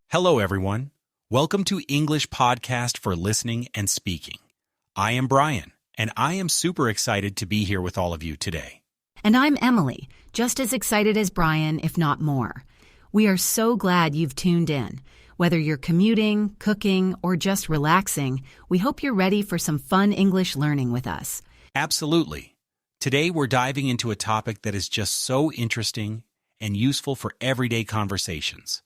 Hello, everyone. Welcome to English Podcast for Listening and Speaking. I am Brian, and I am super excited to be here with all of you today. And I'm Emily, just as excited as Brian, if not more. We are so glad you've tuned in. Whether you're commuting, cooking, or just relaxing, we hope you're ready for some fun English learning with us. Absolutely. Today, we're diving into a topic that is just so interesting and useful for everyday conversations.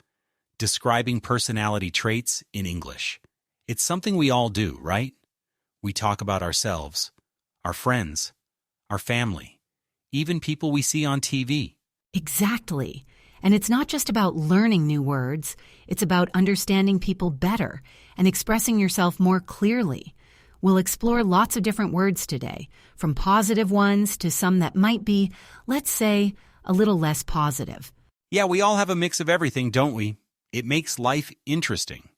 Describing personality traits in English. It's something we all do, right? We talk about ourselves, our friends, our family, even people we see on TV. Exactly. And it's not just about learning new words, it's about understanding people better and expressing yourself more clearly. We'll explore lots of different words today, from positive ones to some that might be, let's say, a little less positive. Yeah, we all have a mix of everything, don't we? It makes life interesting.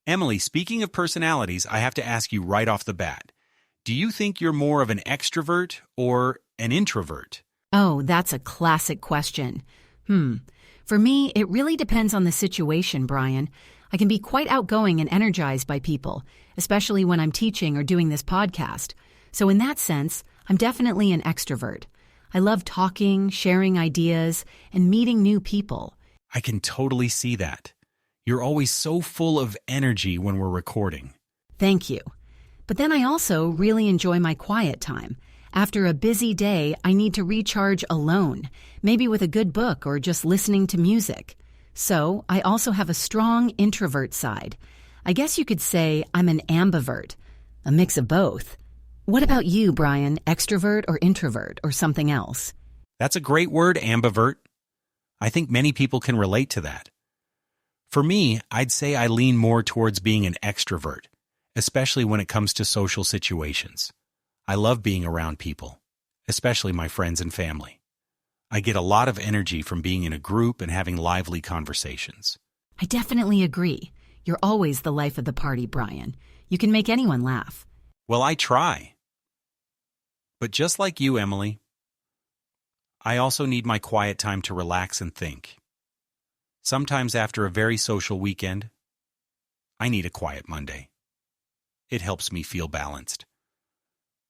Emily, speaking of personalities, I have to ask you right off the bat. Do you think you're more of an extrovert or an introvert? Oh, that's a classic question. For me, it really depends on the situation, Brian. I can be quite outgoing and energized by people, especially when I'm teaching or doing this podcast. So in that sense, I'm definitely an extrovert. I love talking, sharing ideas, and meeting new people. I can totally see that. You're always so full of energy when we're recording. Thank you. But then I also really enjoy my quiet time. After a busy day, I need to recharge alone, maybe with a good book or just listening to music. So I also have a strong introvert side. I guess you could say I'm an ambivert, a mix of both. What about you, Brian? Extrovert or introvert or something else? That's a great word, ambivert. I think many people can relate to that. For me, I'd say I lean more towards being an extrovert, especially when it comes to social situations. I love being around people, especially my friends and family. I get a lot of energy from being in a group and having lively conversations. I definitely agree. You're always the life of the party, Brian. You can make anyone laugh. Well, I try. But just like you, Emily, I also need my quiet time to relax and think. Sometimes after a very social weekend, I need a quiet Monday. It helps me feel balanced.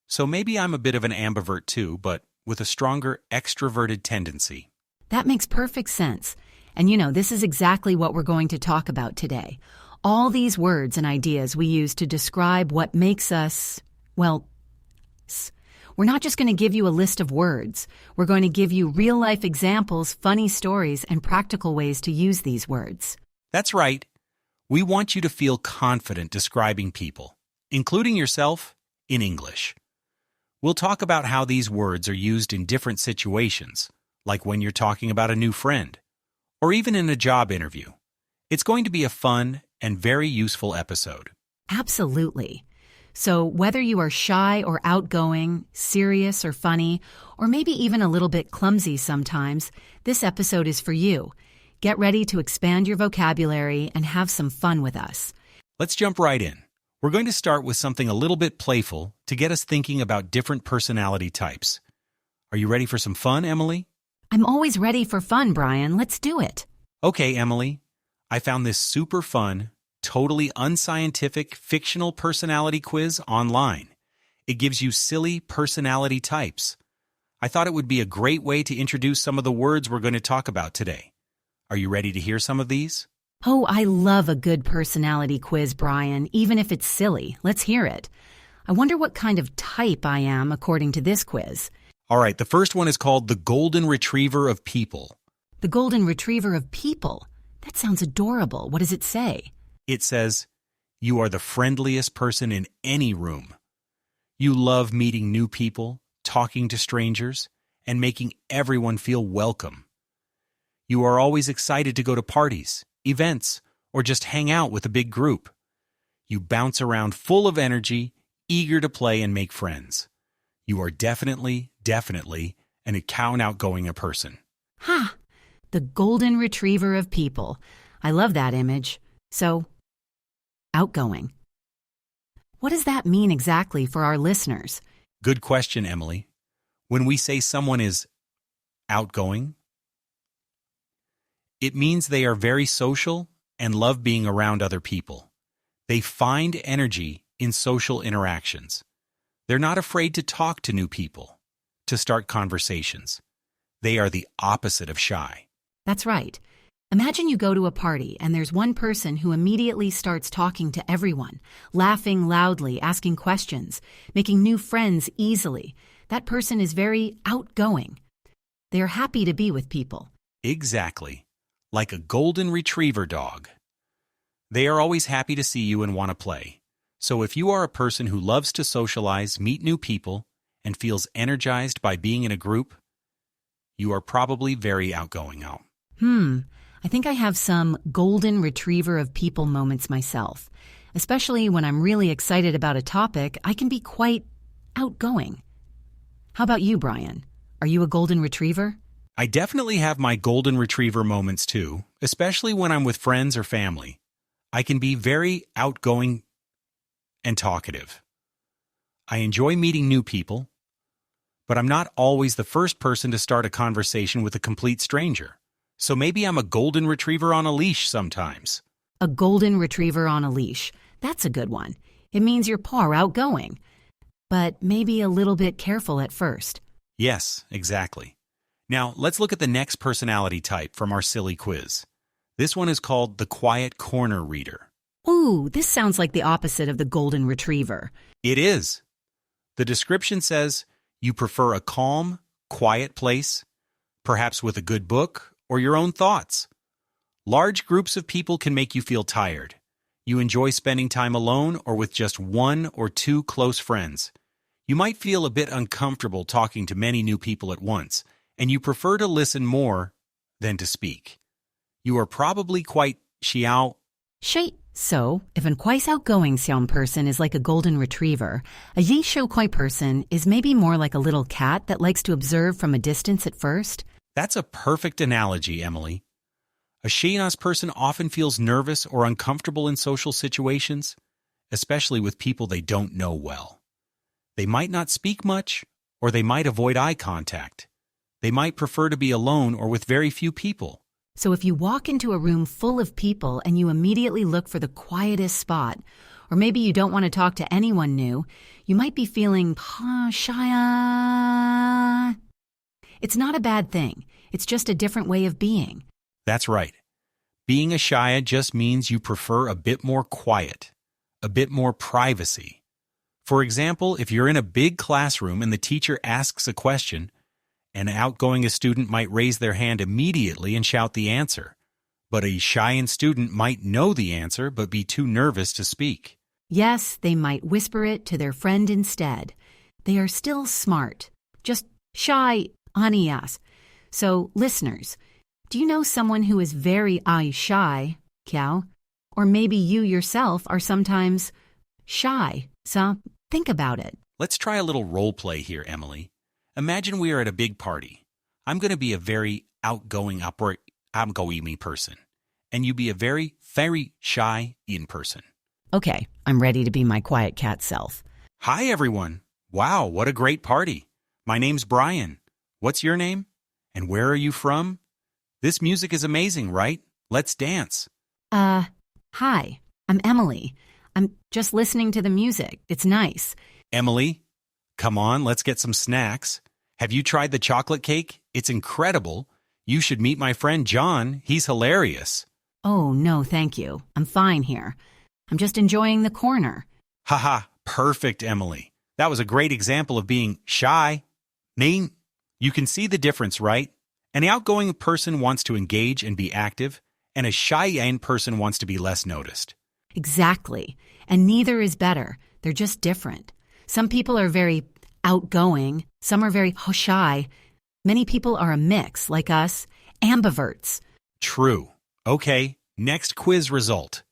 So maybe I'm a bit of an ambivert too, but with a stronger extroverted tendency. That makes perfect sense. And this is exactly what we're going to talk about today. All these words and ideas we use to describe what makes us, well, we're not just going to give you a list of words. We're going to give you real-life examples, funny stories, and practical ways to use these words. That's right. We want you to feel confident describing people, including yourself, in English. We'll talk about how these words are used in different situations, like when you're talking about a new friend, or even in a job interview. It's going to be a fun and very useful episode. Absolutely. So whether you are shy or outgoing, serious or funny, or maybe even a little bit clumsy sometimes, this episode is for you. Get ready to expand your vocabulary and have some fun with us. Let's jump right in. We're going to start with something a little bit playful to get us thinking about different personality types. Are you ready for some fun, Emily? I'm always ready for fun, Brian. Let's do it. Okay, Emily. I found this super fun, totally unscientific fictional personality quiz online. It gives you silly personality types. I thought it would be a great way to introduce some of the words we're going to talk about today. Are you ready to hear some of these? Oh, I love a good personality quiz, Brian, even if it's silly. Let's hear it. I wonder what kind of type I am according to this quiz. All right, the first one is called the Golden Retriever of People. The Golden Retriever of People? That sounds adorable. What does it say? It says, you are the friendliest person in any room. You love meeting new people, talking to strangers, and making everyone feel welcome. You are always excited to go to parties, events, or just hang out with a big group. You bounce around full of energy, eager to play and make friends. You are definitely an outgoing person. Ha! The Golden Retriever of People. I love that image. So, outgoing. What does that mean exactly for our listeners? Good question, Emily. When we say someone is outgoing, it means they are very social and love being around other people. They find energy in social interactions. They're not afraid to talk to new people, to start conversations. They are the opposite of shy. That's right. Imagine you go to a party and there's one person who immediately starts talking to everyone, laughing loudly, asking questions, making new friends easily. That person is very outgoing. They are happy to be with people. Exactly. Like a golden retriever dog. They are always happy to see you and want to play. So if you are a person who loves to socialize, meet new people, and feels energized by being in a group, you are probably very outgoing now. I think I have some golden retriever of people moments myself. Especially when I'm really excited about a topic, I can be quite outgoing. How about you, Brian? Are you a golden retriever? I definitely have my golden retriever moments too, especially when I'm with friends or family. I can be very outgoing and talkative. I enjoy meeting new people, but I'm not always the first person to start a conversation with a complete stranger. So maybe I'm a golden retriever on a leash sometimes. A golden retriever on a leash. That's a good one. It means you're outgoing, but maybe a little bit careful at first. Yes, exactly. Now, let's look at the next personality type from our silly quiz. This one is called the quiet corner reader. Ooh, this sounds like the opposite of the golden retriever. It is. The description says you prefer a calm, quiet place, perhaps with a good book or your own thoughts. Large groups of people can make you feel tired. You enjoy spending time alone or with just one or two close friends. You might feel a bit uncomfortable talking to many new people at once, and you prefer to listen more than to speak. You are probably quite shy. So, if a quite outgoing xiao person is like a golden retriever, a yi shou quite person is maybe more like a little cat that likes to observe from a distance at first. That's a perfect analogy, Emily. A Shayna's person often feels nervous or uncomfortable in social situations, especially with people they don't know well. They might not speak much, or they might avoid eye contact. They might prefer to be alone or with very few people. So if you walk into a room full of people and you immediately look for the quietest spot, or maybe you don't want to talk to anyone new, you might be feeling shy. It's not a bad thing. It's just a different way of being. That's right. Being a Shia just means you prefer a bit more quiet, a bit more privacy. For example, if you're in a big classroom and the teacher asks a question, an outgoing student might raise their hand immediately and shout the answer, but a shy student might know the answer but be too nervous to speak. Yes, they might whisper it to their friend instead. They are still smart, just shy, anias. So, listeners, do you know someone who is very shy, Kiao? Or maybe you yourself are sometimes shy, so think about it. Let's try a little role play here, Emily. Imagine we are at a big party. I'm going to be a very outgoing person, and you be a very, very shy in person. Okay, I'm ready to be my quiet cat self. Hi, everyone. Wow, what a great party. My name's Brian. What's your name? And where are you from? This music is amazing, right? Let's dance. Hi, I'm Emily. I'm just listening to the music. It's nice. Emily, come on, let's get some snacks. Have you tried the chocolate cake? It's incredible. You should meet my friend John. He's hilarious. Oh, no, thank you. I'm fine here. I'm just enjoying the corner. Haha, perfect, Emily. That was a great example of being shy. Ning, you can see the difference, right? An outgoing person wants to engage and be active, and a shy person wants to be less noticed. Exactly. And neither is better. They're just different. Some people are very outgoing. Some are very shy. Many people are a mix, like us, ambiverts. True. Okay, next quiz result.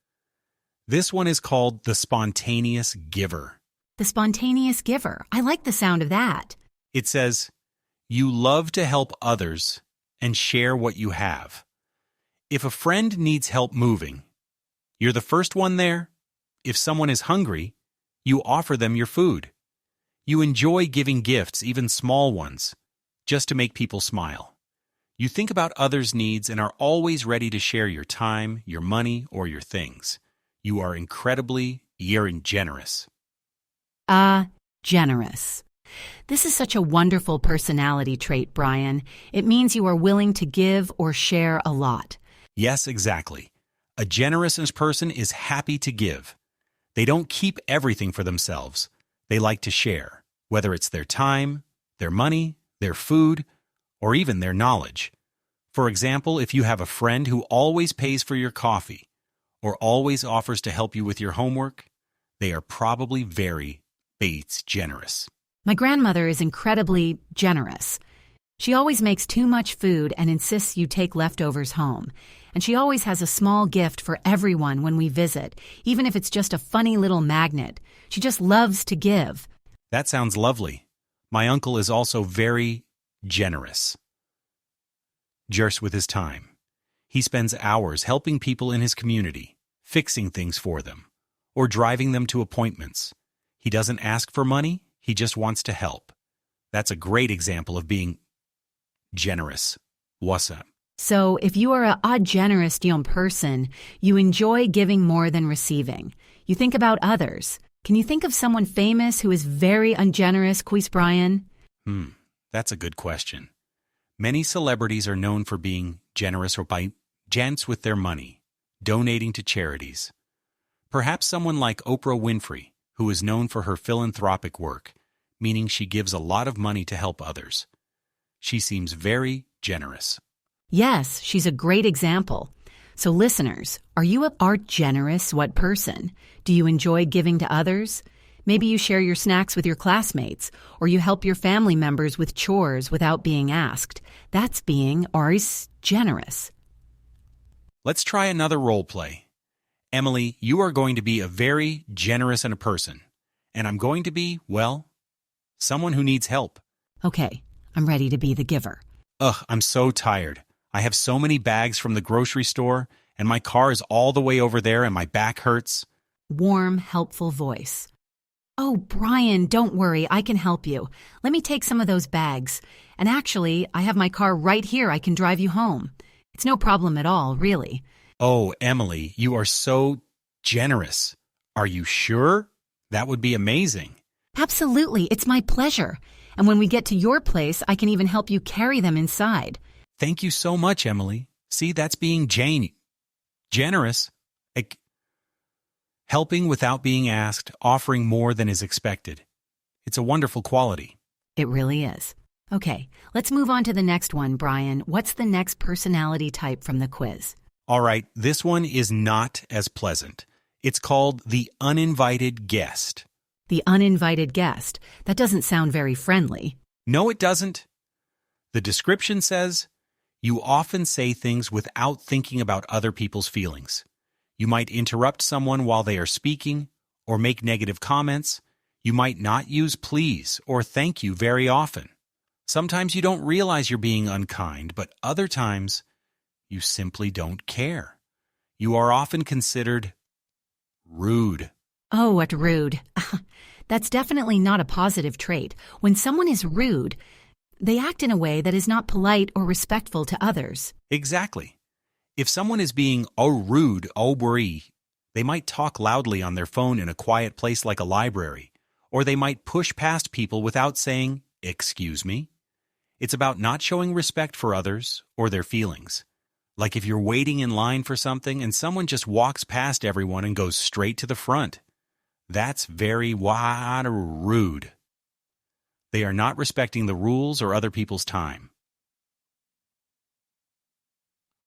This one is called the spontaneous giver. The spontaneous giver. I like the sound of that. It says, you love to help others and share what you have. If a friend needs help moving, you're the first one there. If someone is hungry, you offer them your food. You enjoy giving gifts, even small ones, just to make people smile. You think about others' needs and are always ready to share your time, your money, or your things. You're generous. Generous. This is such a wonderful personality trait, Brian. It means you are willing to give or share a lot. Yes, exactly. A generous person is happy to give. They don't keep everything for themselves. They like to share, whether it's their time, their money, their food, or even their knowledge. For example, if you have a friend who always pays for your coffee or always offers to help you with your homework, they are probably very generous. My grandmother is incredibly generous. She always makes too much food and insists you take leftovers home. And she always has a small gift for everyone when we visit, even if it's just a funny little magnet. She just loves to give. That sounds lovely. My uncle is also very generous. Just with his time. He spends hours helping people in his community, fixing things for them, or driving them to appointments. He doesn't ask for money, he just wants to help. That's a great example of being generous. What's up? So, if you are a generous young person, you enjoy giving more than receiving. You think about others. Can you think of someone famous who is very ungenerous, Quiz Brian? That's a good question. Many celebrities are known for being generous or by gents with their money, donating to charities. Perhaps someone like Oprah Winfrey, who is known for her philanthropic work, meaning she gives a lot of money to help others. She seems very generous. Yes, she's a great example. So listeners, are you a generous person? Do you enjoy giving to others? Maybe you share your snacks with your classmates, or you help your family members with chores without being asked. That's being generous. Let's try another role play. Emily, you are going to be a very generous person, and I'm going to be, someone who needs help. Okay, I'm ready to be the giver. I'm so tired. I have so many bags from the grocery store, and my car is all the way over there and my back hurts. Warm, helpful voice. Oh, Brian, don't worry, I can help you. Let me take some of those bags. And actually, I have my car right here. I can drive you home. It's no problem at all, really. Oh, Emily, you are so generous. Are you sure? That would be amazing. Absolutely, it's my pleasure. And when we get to your place, I can even help you carry them inside. Thank you so much, Emily. See, that's being generous. Helping without being asked, offering more than is expected. It's a wonderful quality. It really is. Okay, let's move on to the next one, Brian. What's the next personality type from the quiz? All right, this one is not as pleasant. It's called the uninvited guest. The uninvited guest. That doesn't sound very friendly. No, it doesn't. The description says, you often say things without thinking about other people's feelings. You might interrupt someone while they are speaking or make negative comments. You might not use please or thank you very often. Sometimes you don't realize you're being unkind, but other times you simply don't care. You are often considered rude. Oh, what rude. That's definitely not a positive trait. When someone is rude, they act in a way that is not polite or respectful to others. Exactly. If someone is being rude, they might talk loudly on their phone in a quiet place like a library, or they might push past people without saying, "Excuse me." It's about not showing respect for others or their feelings. Like if you're waiting in line for something and someone just walks past everyone and goes straight to the front. That's very rude. They are not respecting the rules or other people's time.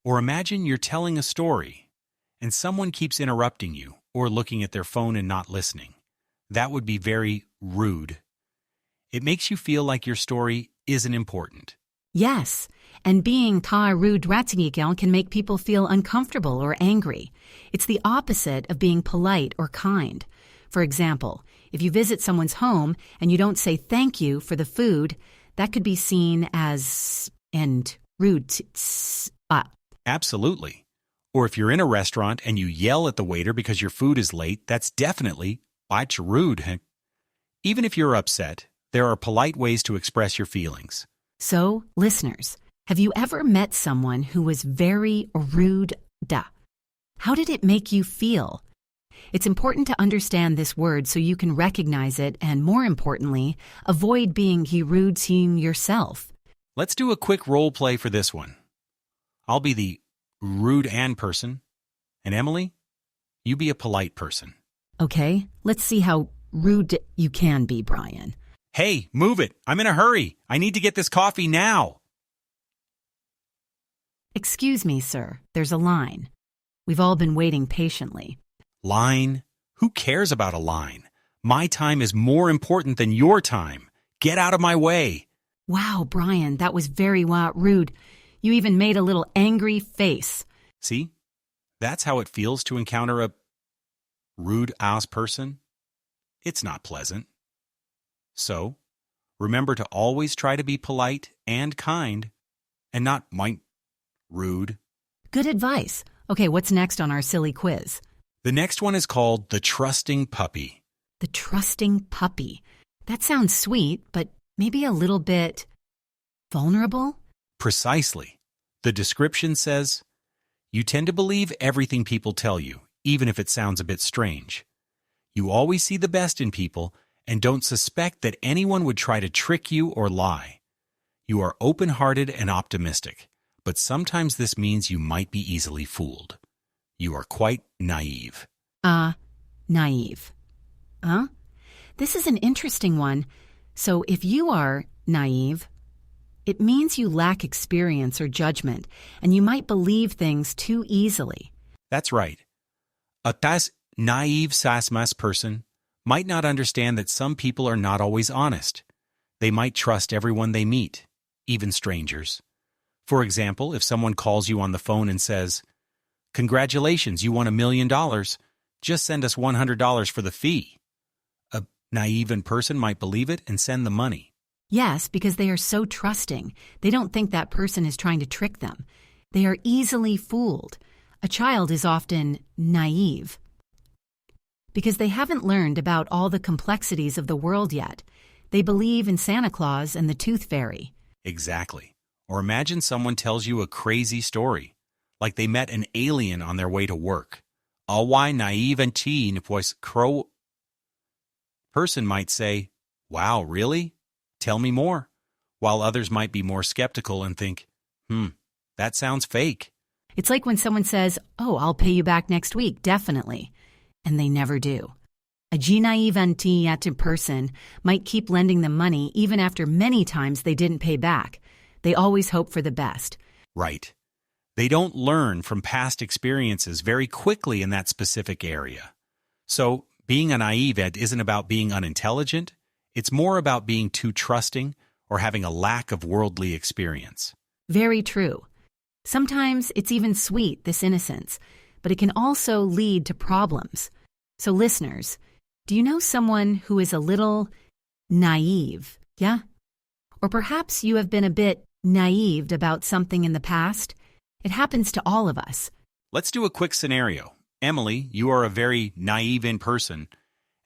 Or imagine you're telling a story and someone keeps interrupting you or looking at their phone and not listening. That would be very rude. It makes you feel like your story isn't important. Yes, and being rude can make people feel uncomfortable or angry. It's the opposite of being polite or kind. For example, if you visit someone's home and you don't say thank you for the food, that could be seen as rude. Absolutely. Or if you're in a restaurant and you yell at the waiter because your food is late, that's definitely rude. Even if you're upset, There are polite ways to express your feelings. So, listeners, have you ever met someone who was very rude? How did it make you feel? It's important to understand this word so you can recognize it and, more importantly, avoid being rude yourself. Let's do a quick role play for this one. I'll be the rude Ann person, and Emily, you be a polite person. Okay, let's see how rude you can be, Brian. Hey, move it. I'm in a hurry. I need to get this coffee now. Excuse me, sir. There's a line. We've all been waiting patiently. Line? Who cares about a line? My time is more important than your time. Get out of my way. Wow, Brian, that was very rude. You even made a little angry face. See? That's how it feels to encounter a rude-ass person. It's not pleasant. So, remember to always try to be polite and kind, and not rude. Good advice. Okay, what's next on our silly quiz? The next one is called the trusting puppy. The trusting puppy. That sounds sweet, but maybe a little bit vulnerable? Precisely. The description says, you tend to believe everything people tell you, even if it sounds a bit strange. You always see the best in people and don't suspect that anyone would try to trick you or lie. You are open-hearted and optimistic, but sometimes this means you might be easily fooled. You are quite naive. Naive. Huh? This is an interesting one. So if you are naive, it means you lack experience or judgment, and you might believe things too easily. That's right. A naive sasmas person might not understand that some people are not always honest. They might trust everyone they meet, even strangers. For example, if someone calls you on the phone and says, "Congratulations, you won $1 million. Just send us $100 for the fee." A naive person might believe it and send the money. Yes, because they are so trusting. They don't think that person is trying to trick them. They are easily fooled. A child is often naive because they haven't learned about all the complexities of the world yet. They believe in Santa Claus and the Tooth Fairy. Exactly. Or imagine someone tells you a crazy story, like they met an alien on their way to work. All why naive and teen pues crow person might say, "Wow, really? Tell me more." While others might be more skeptical and think, that sounds fake. It's like when someone says, "Oh, I'll pay you back next week, definitely." And they never do. A naive person might keep lending them money even after many times they didn't pay back. They always hope for the best. Right. They don't learn from past experiences very quickly in that specific area. So, being a naive isn't about being unintelligent. It's more about being too trusting or having a lack of worldly experience. Very true. Sometimes it's even sweet, this innocence, but it can also lead to problems. So listeners, do you know someone who is a little naive? Yeah? Or perhaps you have been a bit naive about something in the past? It happens to all of us. Let's do a quick scenario. Emily, you are a very naive person,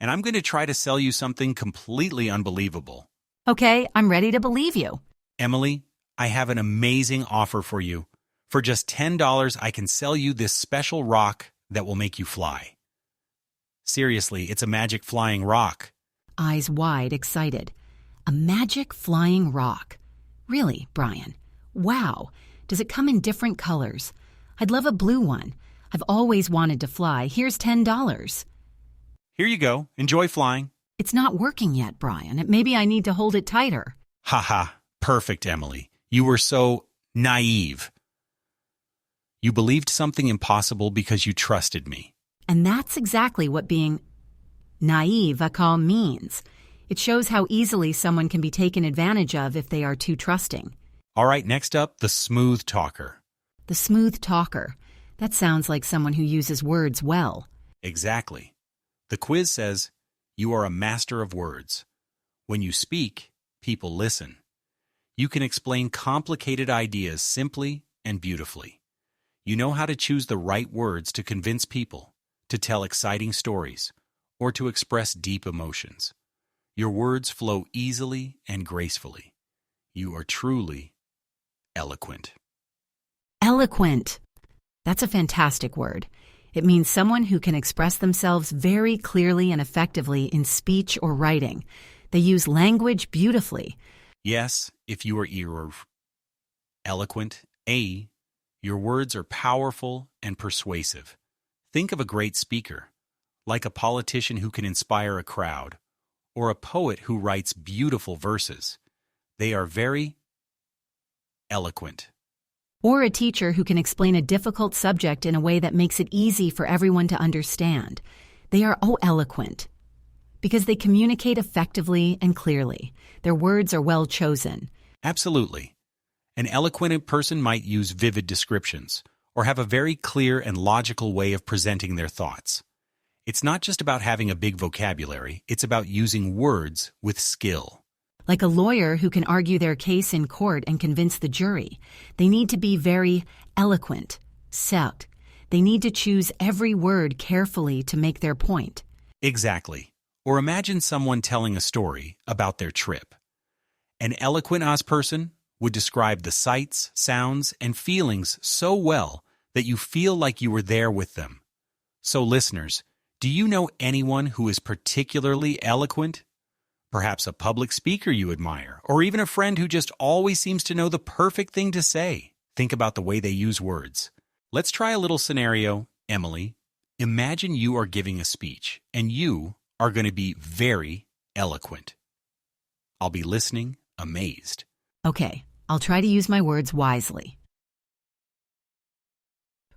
and I'm going to try to sell you something completely unbelievable. Okay, I'm ready to believe you. Emily, I have an amazing offer for you. For just $10, I can sell you this special rock that will make you fly. Seriously, it's a magic flying rock. Eyes wide, excited. A magic flying rock. Really, Brian? Wow. Does it come in different colors? I'd love a blue one. I've always wanted to fly. Here's $10. Here you go. Enjoy flying. It's not working yet, Brian. Maybe I need to hold it tighter. Haha. Perfect, Emily. You were so naive. You believed something impossible because you trusted me. And that's exactly what being naive means. It shows how easily someone can be taken advantage of if they are too trusting. All right, next up, the smooth talker. The smooth talker. That sounds like someone who uses words well. Exactly. The quiz says, you are a master of words. When you speak, people listen. You can explain complicated ideas simply and beautifully. You know how to choose the right words to convince people, to tell exciting stories, or to express deep emotions. Your words flow easily and gracefully. You are truly eloquent. Eloquent. That's a fantastic word. It means someone who can express themselves very clearly and effectively in speech or writing. They use language beautifully. Yes, if you are eloquent, your words are powerful and persuasive. Think of a great speaker, like a politician who can inspire a crowd, or a poet who writes beautiful verses. They are very eloquent. Or a teacher who can explain a difficult subject in a way that makes it easy for everyone to understand. They are eloquent because they communicate effectively and clearly. Their words are well chosen. Absolutely. An eloquent person might use vivid descriptions or have a very clear and logical way of presenting their thoughts. It's not just about having a big vocabulary, it's about using words with skill. Like a lawyer who can argue their case in court and convince the jury. They need to be very eloquent, set. They need to choose every word carefully to make their point. Exactly. Or imagine someone telling a story about their trip. An eloquent person would describe the sights, sounds, and feelings so well that you feel like you were there with them. So listeners, do you know anyone who is particularly eloquent? Perhaps a public speaker you admire, or even a friend who just always seems to know the perfect thing to say. Think about the way they use words. Let's try a little scenario. Emily, imagine you are giving a speech, and you are going to be very eloquent. I'll be listening, amazed. Okay, I'll try to use my words wisely.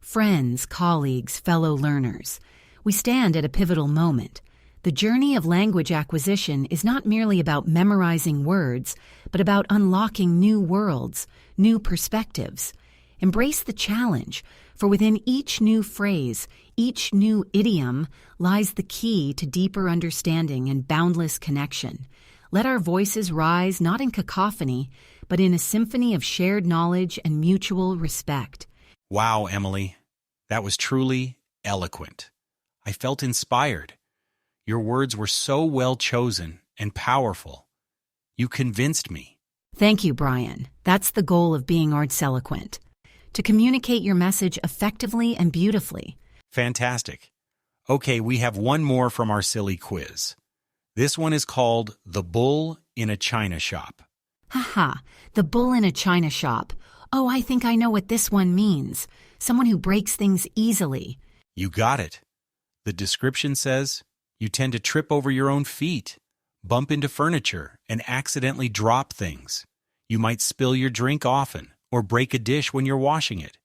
Friends, colleagues, fellow learners, we stand at a pivotal moment. The journey of language acquisition is not merely about memorizing words, but about unlocking new worlds, new perspectives. Embrace the challenge, for within each new phrase, each new idiom, lies the key to deeper understanding and boundless connection. Let our voices rise not in cacophony, but in a symphony of shared knowledge and mutual respect. Wow, Emily, that was truly eloquent. I felt inspired. Your words were so well chosen and powerful. You convinced me. Thank you, Brian. That's the goal of being arts eloquent. To communicate your message effectively and beautifully. Fantastic. Okay, we have one more from our silly quiz. This one is called The Bull in a China Shop. Haha, the bull in a china shop. Oh, I think I know what this one means. Someone who breaks things easily. You got it. The description says, you tend to trip over your own feet, bump into furniture, and accidentally drop things. You might spill your drink often, or break a dish when you're washing it.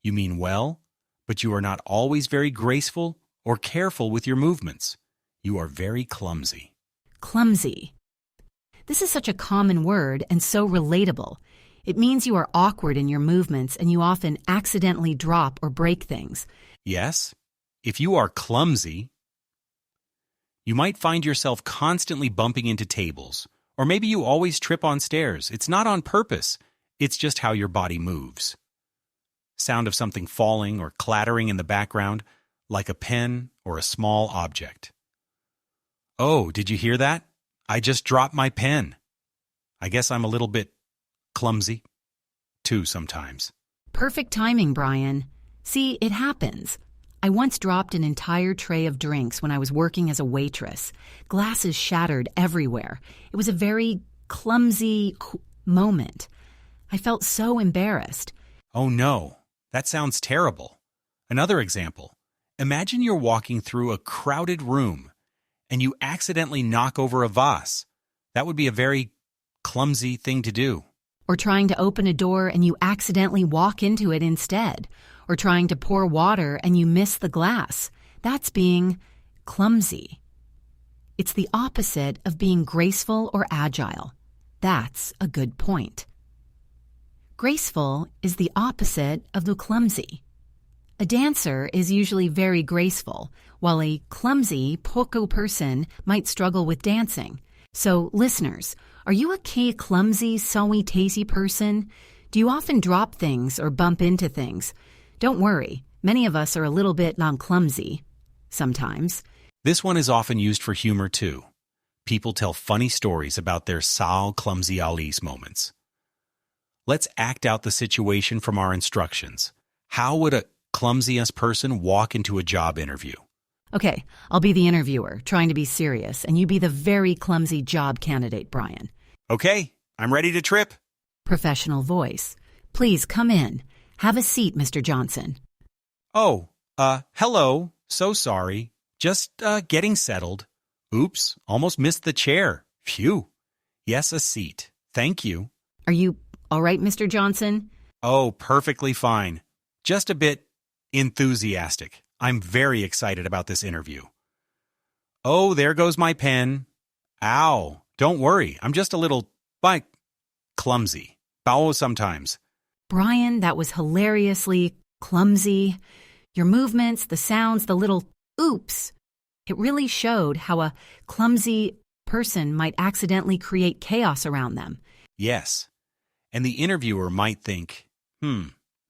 You mean well, but you are not always very graceful or careful with your movements. You are very clumsy. Clumsy. This is such a common word and so relatable. It means you are awkward in your movements and you often accidentally drop or break things. Yes, if you are clumsy, you might find yourself constantly bumping into tables, or maybe you always trip on stairs. It's not on purpose. It's just how your body moves. Sound of something falling or clattering in the background, like a pen or a small object. Oh, did you hear that? I just dropped my pen. I guess I'm a little bit clumsy, too, sometimes. Perfect timing, Brian. See, it happens. I once dropped an entire tray of drinks when I was working as a waitress. Glasses shattered everywhere. It was a very clumsy moment. I felt so embarrassed. Oh no, that sounds terrible. Another example. Imagine you're walking through a crowded room and you accidentally knock over a vase. That would be a very clumsy thing to do. Or trying to open a door and you accidentally walk into it instead. Or trying to pour water and you miss the glass. That's being clumsy. It's the opposite of being graceful or agile. That's a good point. Graceful is the opposite of the clumsy. A dancer is usually very graceful, while a clumsy, poco person might struggle with dancing. So, listeners, are you a clumsy, sawy-tasty person? Do you often drop things or bump into things? Don't worry, many of us are a little bit clumsy sometimes. This one is often used for humor too. people tell funny stories about their clumsy Ali's moments. Let's act out the situation from our instructions. How would a clumsiest person walk into a job interview? Okay, I'll be the interviewer, trying to be serious, and you be the very clumsy job candidate, Brian. Okay, I'm ready to trip. Professional voice. Please come in. Have a seat, Mr. Johnson. Oh, hello. So sorry. Just, getting settled. Oops, almost missed the chair. Phew. Yes, a seat. Thank you. Are you all right, Mr. Johnson? Oh, perfectly fine. Just a bit enthusiastic. I'm very excited about this interview. Oh, there goes my pen. Ow. Don't worry. I'm just a little, clumsy. Bow sometimes. Brian, that was hilariously clumsy. Your movements, the sounds, the little oops. It really showed how a clumsy person might accidentally create chaos around them. Yes. And the interviewer might think,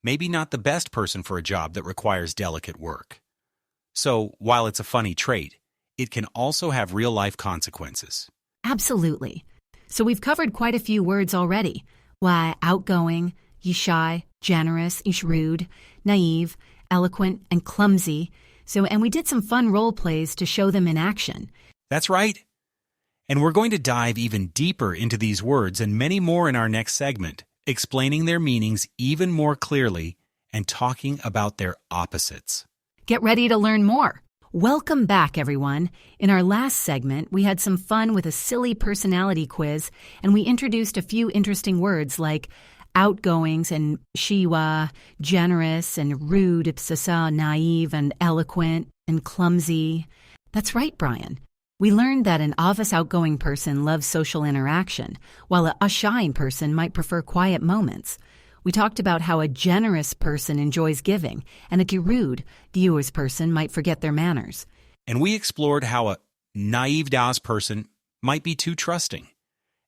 maybe not the best person for a job that requires delicate work. So, while it's a funny trait, it can also have real-life consequences. Absolutely. So we've covered quite a few words already. Why, outgoing, ye shy, generous, ish rude, naive, eloquent, and clumsy. And we did some fun role plays to show them in action. That's right. And we're going to dive even deeper into these words and many more in our next segment, explaining their meanings even more clearly and talking about their opposites. Get ready to learn more. Welcome back, everyone. In our last segment, we had some fun with a silly personality quiz, and we introduced a few interesting words like outgoings and shiwa, generous and rude, ipsasa, naive and eloquent and clumsy. That's right, Brian. We learned that an office outgoing person loves social interaction, while a shy person might prefer quiet moments. We talked about how a generous person enjoys giving, and a rude, viewers person might forget their manners. And we explored how a naive das person might be too trusting.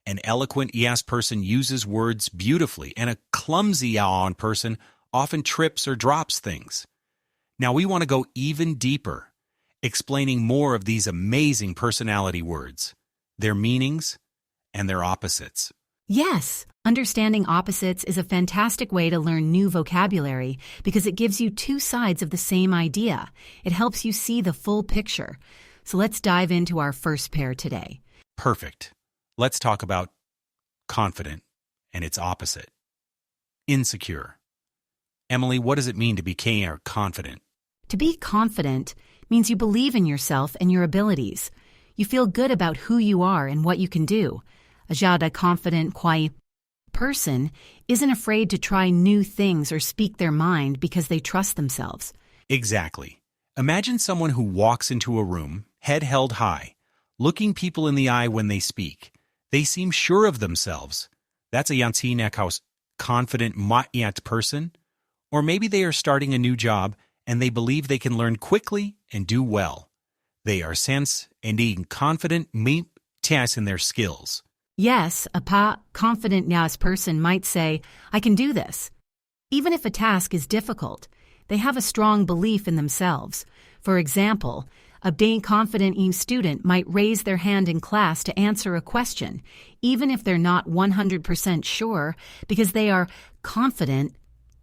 An eloquent yes person uses words beautifully, and a clumsy yaon person often trips or drops things. Now we want to go even deeper, explaining more of these amazing personality words, their meanings, and their opposites. Yes, understanding opposites is a fantastic way to learn new vocabulary because it gives you two sides of the same idea. It helps you see the full picture. So let's dive into our first pair today. Perfect. Let's talk about confident and its opposite, insecure. Emily, what does it mean to be confident? To be confident means you believe in yourself and your abilities. You feel good about who you are and what you can do. A jada confident, quiet person isn't afraid to try new things or speak their mind because they trust themselves. Exactly. Imagine someone who walks into a room, head held high, looking people in the eye when they speak. They seem sure of themselves. That's a yantinekhaus confident ma'yat person. Or maybe they are starting a new job and they believe they can learn quickly and do well. They are sense and being confident in their skills. Yes, a confident yas person might say, I can do this. Even if a task is difficult, they have a strong belief in themselves. For example, a being confident student might raise their hand in class to answer a question, even if they're not 100% sure, because they are confident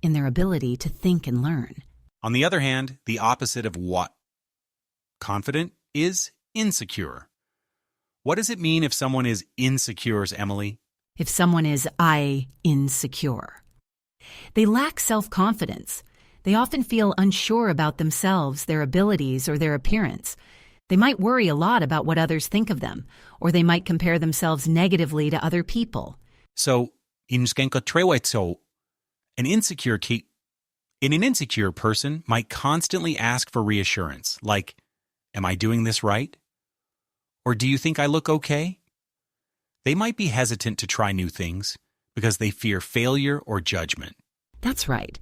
in their ability to think and learn. On the other hand, the opposite of what? Confident is insecure. What does it mean if someone is insecure, Emily? If someone is insecure, they lack self-confidence. They often feel unsure about themselves, their abilities, or their appearance. They might worry a lot about what others think of them, or they might compare themselves negatively to other people. So, an insecure person might constantly ask for reassurance, like, am I doing this right? Or do you think I look okay? They might be hesitant to try new things because they fear failure or judgment. That's right.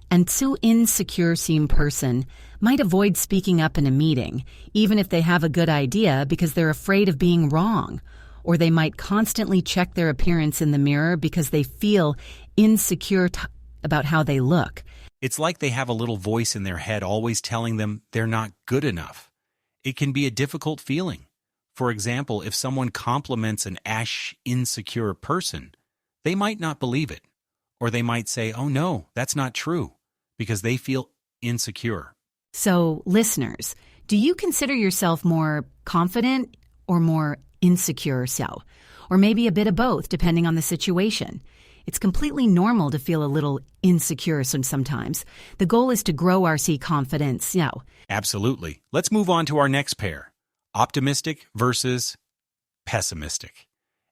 And too insecure seem person might avoid speaking up in a meeting, even if they have a good idea because they're afraid of being wrong. Or they might constantly check their appearance in the mirror because they feel insecure about how they look. It's like they have a little voice in their head always telling them they're not good enough. It can be a difficult feeling. For example, if someone compliments an insecure person, they might not believe it, or they might say, "Oh no, that's not true," because they feel insecure. So, listeners, do you consider yourself more confident or more insecure? Or maybe a bit of both, depending on the situation. It's completely normal to feel a little insecure sometimes. The goal is to grow our confidence. Absolutely. Let's move on to our next pair, optimistic versus pessimistic.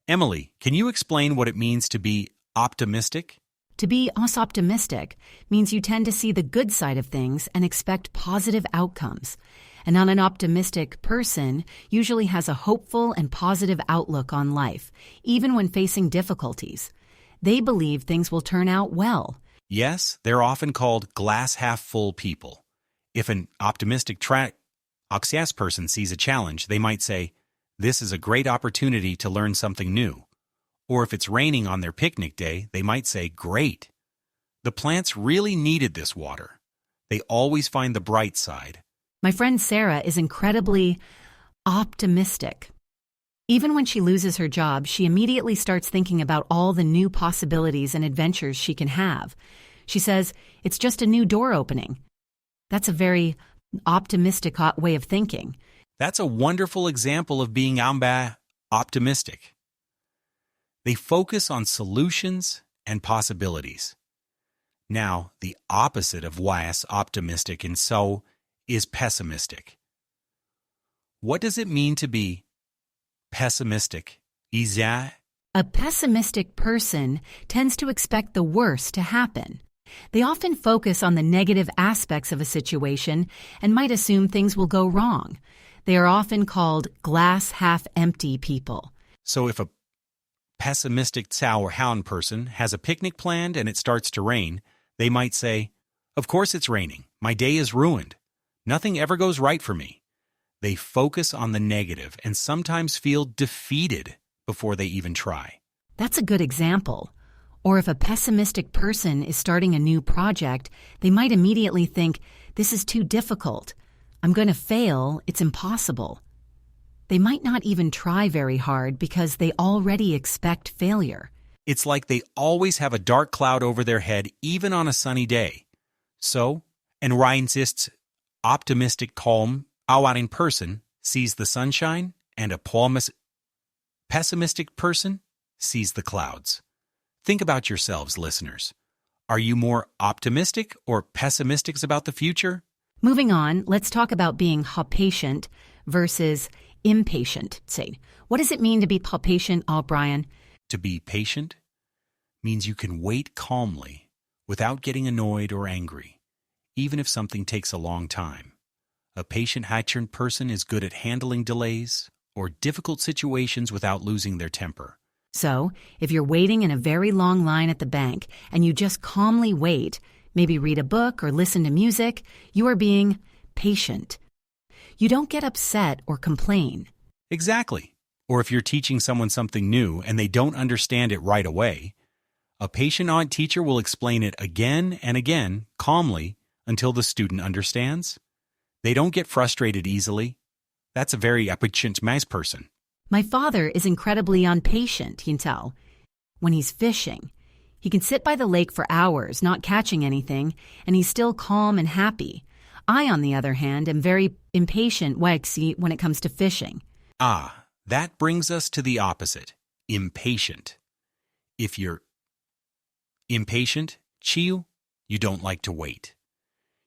Emily, can you explain what it means to be optimistic? To be optimistic means you tend to see the good side of things and expect positive outcomes. And an optimistic person usually has a hopeful and positive outlook on life, even when facing difficulties. They believe things will turn out well. Yes, they're often called glass-half-full people. If an optimistic person sees a challenge, they might say, "This is a great opportunity to learn something new." Or if it's raining on their picnic day, they might say, "Great. The plants really needed this water." They always find the bright side. My friend Sarah is incredibly optimistic. Even when she loses her job, she immediately starts thinking about all the new possibilities and adventures she can have. She says, "It's just a new door opening." That's a very optimistic way of thinking. That's a wonderful example of being optimistic. They focus on solutions and possibilities. Now, the opposite of optimistic is pessimistic. What does it mean to be pessimistic? A pessimistic person tends to expect the worst to happen. They often focus on the negative aspects of a situation and might assume things will go wrong. They are often called glass half empty people. So if a pessimistic hound person has a picnic planned and it starts to rain, they might say, "Of course it's raining. My day is ruined. Nothing ever goes right for me." They focus on the negative and sometimes feel defeated before they even try. That's a good example. Or if a pessimistic person is starting a new project, they might immediately think, "This is too difficult. I'm going to fail. It's impossible." They might not even try very hard because they already expect failure. It's like they always have a dark cloud over their head, even on a sunny day. And Ryan insists, optimistic, calm, awarin person sees the sunshine, and a pessimistic person sees the clouds. Think about yourselves, listeners. Are you more optimistic or pessimistic about the future? Moving on, let's talk about being patient versus impatient. What does it mean to be patient, Brian? To be patient means you can wait calmly without getting annoyed or angry, even if something takes a long time. A patient person is good at handling delays or difficult situations without losing their temper. So, if you're waiting in a very long line at the bank and you just calmly wait, maybe read a book or listen to music, you are being patient. You don't get upset or complain. Exactly. Or if you're teaching someone something new and they don't understand it right away, a patient teacher will explain it again and again, calmly, until the student understands. They don't get frustrated easily. That's a very patient person. My father is incredibly impatient, when he's fishing. He can sit by the lake for hours, not catching anything, and he's still calm and happy. I, on the other hand, am very impatient when it comes to fishing. That brings us to the opposite, impatient. If you're impatient, you don't like to wait.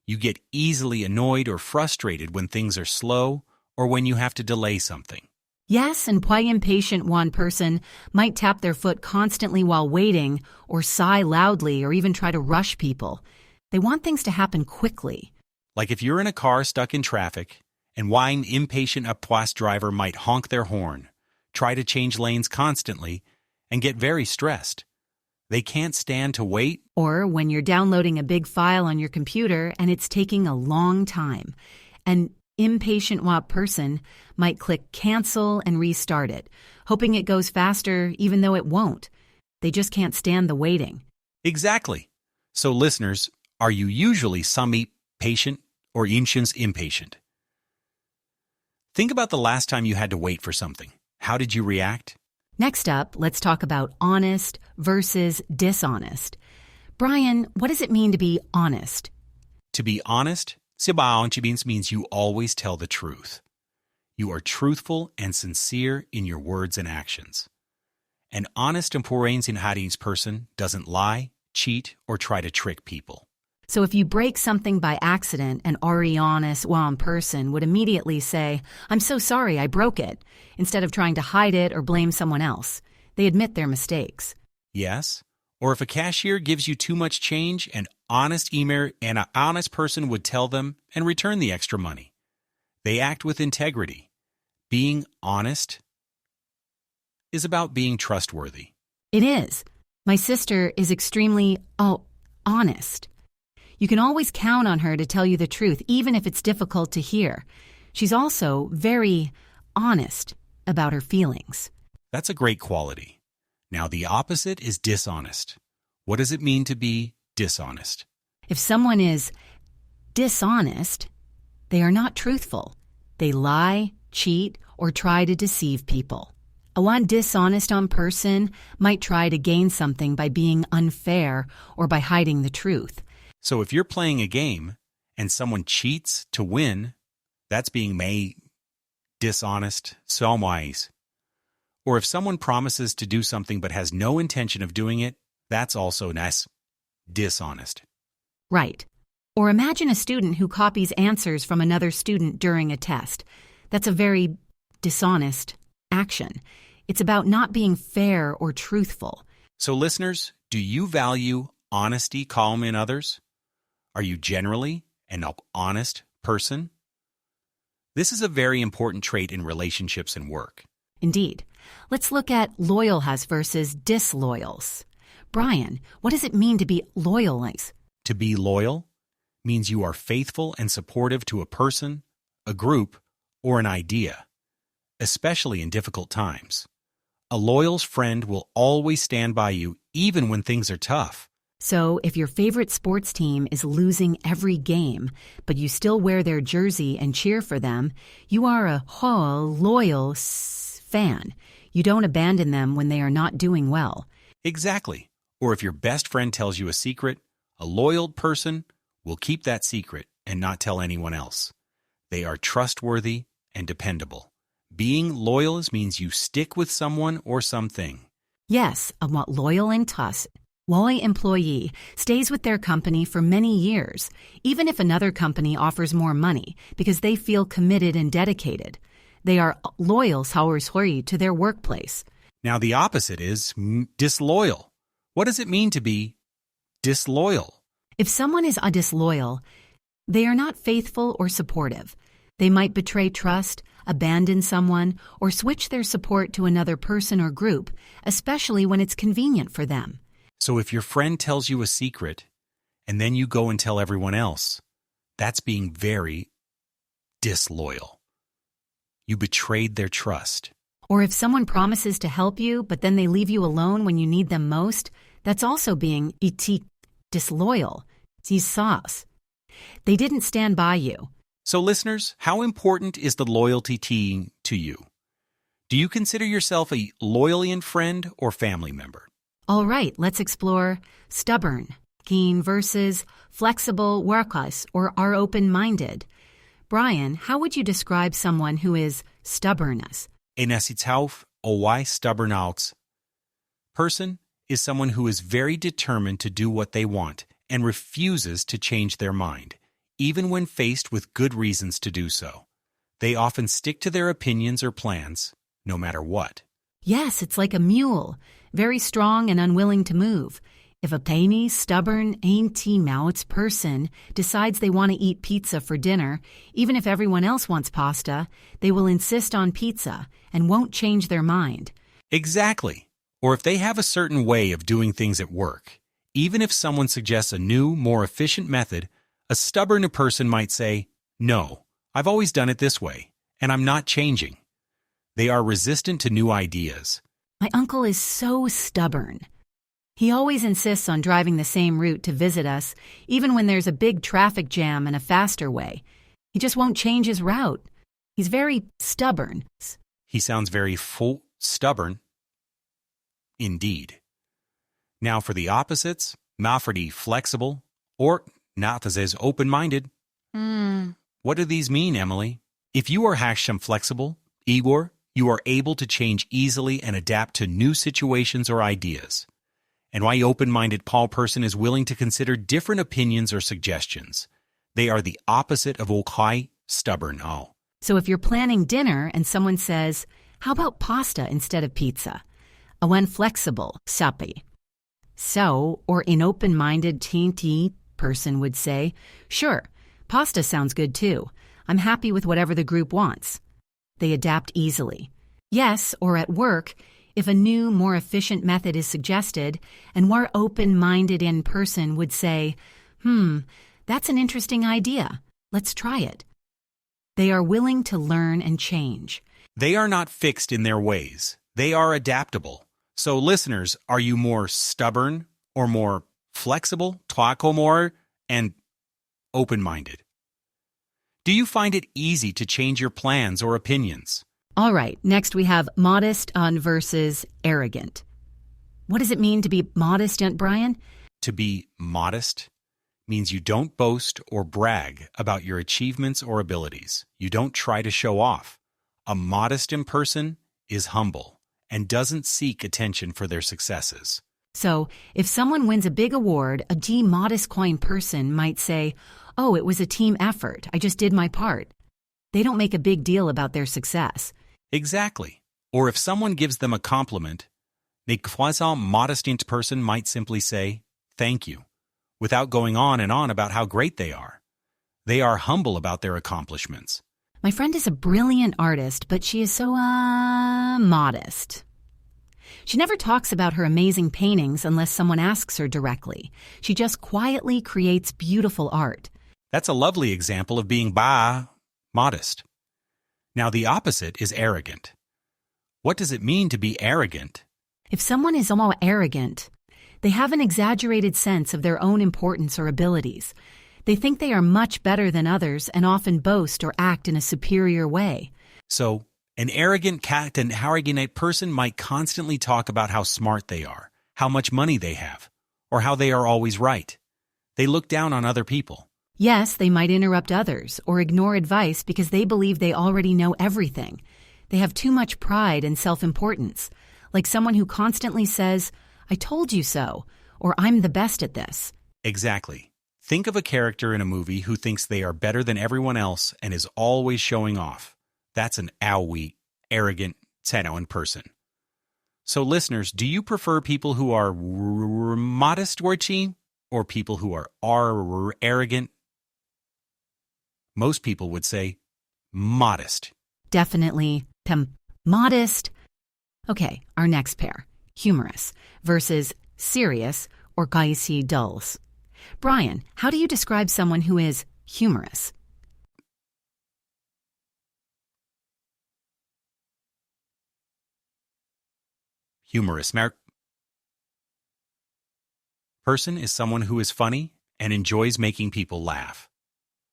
You get easily annoyed or frustrated when things are slow or when you have to delay something. Yes, and why impatient one person might tap their foot constantly while waiting or sigh loudly or even try to rush people. They want things to happen quickly. Like if you're in a car stuck in traffic, and one impatient driver might honk their horn, try to change lanes constantly, and get very stressed. They can't stand to wait. Or when you're downloading a big file on your computer and it's taking a long time. An impatient person might click cancel and restart it, hoping it goes faster even though it won't. They just can't stand the waiting. Exactly. So listeners, are you usually patient or impatient? Think about the last time you had to wait for something. How did you react? Next up, let's talk about honest versus dishonest. Brian, what does it mean to be honest? To be honest, means you always tell the truth. You are truthful and sincere in your words and actions. An honest and person doesn't lie, cheat, or try to trick people. So if you break something by accident, an honest person would immediately say, "I'm so sorry I broke it," instead of trying to hide it or blame someone else. They admit their mistakes. Yes, or if a cashier gives you too much change, an honest person would tell them and return the extra money. They act with integrity. Being honest is about being trustworthy. It is. My sister is extremely, honest. You can always count on her to tell you the truth, even if it's difficult to hear. She's also very honest about her feelings. That's a great quality. Now, the opposite is dishonest. What does it mean to be dishonest? If someone is dishonest, they are not truthful. They lie, cheat, or try to deceive people. A dishonest person might try to gain something by being unfair or by hiding the truth. So if you're playing a game and someone cheats to win, that's being dishonest, somewise. Or if someone promises to do something but has no intention of doing it, that's also dishonest. Right. Or imagine a student who copies answers from another student during a test. That's a very dishonest action. It's about not being fair or truthful. So listeners, do you value honesty, calm in others? Are you generally an honest person? This is a very important trait in relationships and work. Indeed. Let's look at loyal versus disloyals. Brian, what does it mean to be loyal? To be loyal means you are faithful and supportive to a person, a group, or an idea, especially in difficult times. A loyal friend will always stand by you even when things are tough. So, if your favorite sports team is losing every game, but you still wear their jersey and cheer for them, you are a loyal fan. You don't abandon them when they are not doing well. Exactly. Or if your best friend tells you a secret, a loyal person will keep that secret and not tell anyone else. They are trustworthy and dependable. Being loyal means you stick with someone or something. Yes, a loyal employee stays with their company for many years, even if another company offers more money, because they feel committed and dedicated. They are loyal to their workplace. Now the opposite is disloyal. What does it mean to be disloyal? If someone is disloyal, they are not faithful or supportive. They might betray trust, abandon someone, or switch their support to another person or group, especially when it's convenient for them. So if your friend tells you a secret, and then you go and tell everyone else, that's being very disloyal. You betrayed their trust. Or if someone promises to help you, but then they leave you alone when you need them most, that's also being disloyal. They didn't stand by you. So listeners, how important is the loyalty to you? Do you consider yourself a loyal friend or family member? All right, let's explore stubborn, keen versus flexible, workless, or are open-minded. Brian, how would you describe someone who is stubborn? Stubborn person is someone who is very determined to do what they want and refuses to change their mind, even when faced with good reasons to do so. They often stick to their opinions or plans, no matter what. Yes, it's like a mule, very strong and unwilling to move. If a stubborn, person decides they want to eat pizza for dinner, even if everyone else wants pasta, they will insist on pizza and won't change their mind. Exactly. Or if they have a certain way of doing things at work, even if someone suggests a new, more efficient method, a stubborn person might say, "No, I've always done it this way, and I'm not changing." They are resistant to new ideas. My uncle is so stubborn. He always insists on driving the same route to visit us, even when there's a big traffic jam and a faster way. He just won't change his route. He's very stubborn. He sounds very stubborn. Indeed. Now for the opposites, mafredi flexible, or nathazes open-minded. What do these mean, Emily? If you are hasham flexible, Igor, you are able to change easily and adapt to new situations or ideas. And why open-minded Paul person is willing to consider different opinions or suggestions. They are the opposite of okai, stubborn. So if you're planning dinner and someone says, how about pasta instead of pizza? A when flexible, sapi. So, or an open-minded teeny person would say, sure, pasta sounds good too. I'm happy with whatever the group wants. They adapt easily. Yes, or at work, if a new, more efficient method is suggested, and more open-minded in person would say, that's an interesting idea. Let's try it. They are willing to learn and change. They are not fixed in their ways. They are adaptable. So listeners, are you more stubborn or more flexible, twakomor, and open-minded? Do you find it easy to change your plans or opinions? All right, next we have modest versus arrogant. What does it mean to be modest, Aunt Brian? To be modest means you don't boast or brag about your achievements or abilities. You don't try to show off. A modest person is humble and doesn't seek attention for their successes. So, if someone wins a big award, a modest coin person might say, oh, it was a team effort. I just did my part. They don't make a big deal about their success. Exactly. Or if someone gives them a compliment, the croissant modest person might simply say, thank you, without going on and on about how great they are. They are humble about their accomplishments. My friend is a brilliant artist, but she is so, modest. She never talks about her amazing paintings unless someone asks her directly. She just quietly creates beautiful art. That's a lovely example of being modest. Now the opposite is arrogant. What does it mean to be arrogant? If someone is almost arrogant, they have an exaggerated sense of their own importance or abilities. They think they are much better than others and often boast or act in a superior way. So, an arrogant person might constantly talk about how smart they are, how much money they have, or how they are always right. They look down on other people. Yes, they might interrupt others or ignore advice because they believe they already know everything. They have too much pride and self-importance, like someone who constantly says, I told you so, or I'm the best at this. Exactly. Think of a character in a movie who thinks they are better than everyone else and is always showing off. That's an arrogant person. So listeners, do you prefer people who are modest or people who are arrogant? Most people would say modest. Definitely modest. Okay, our next pair, humorous versus serious or kaisi dulls. Brian, how do you describe someone who is humorous? Humorous person is someone who is funny and enjoys making people laugh.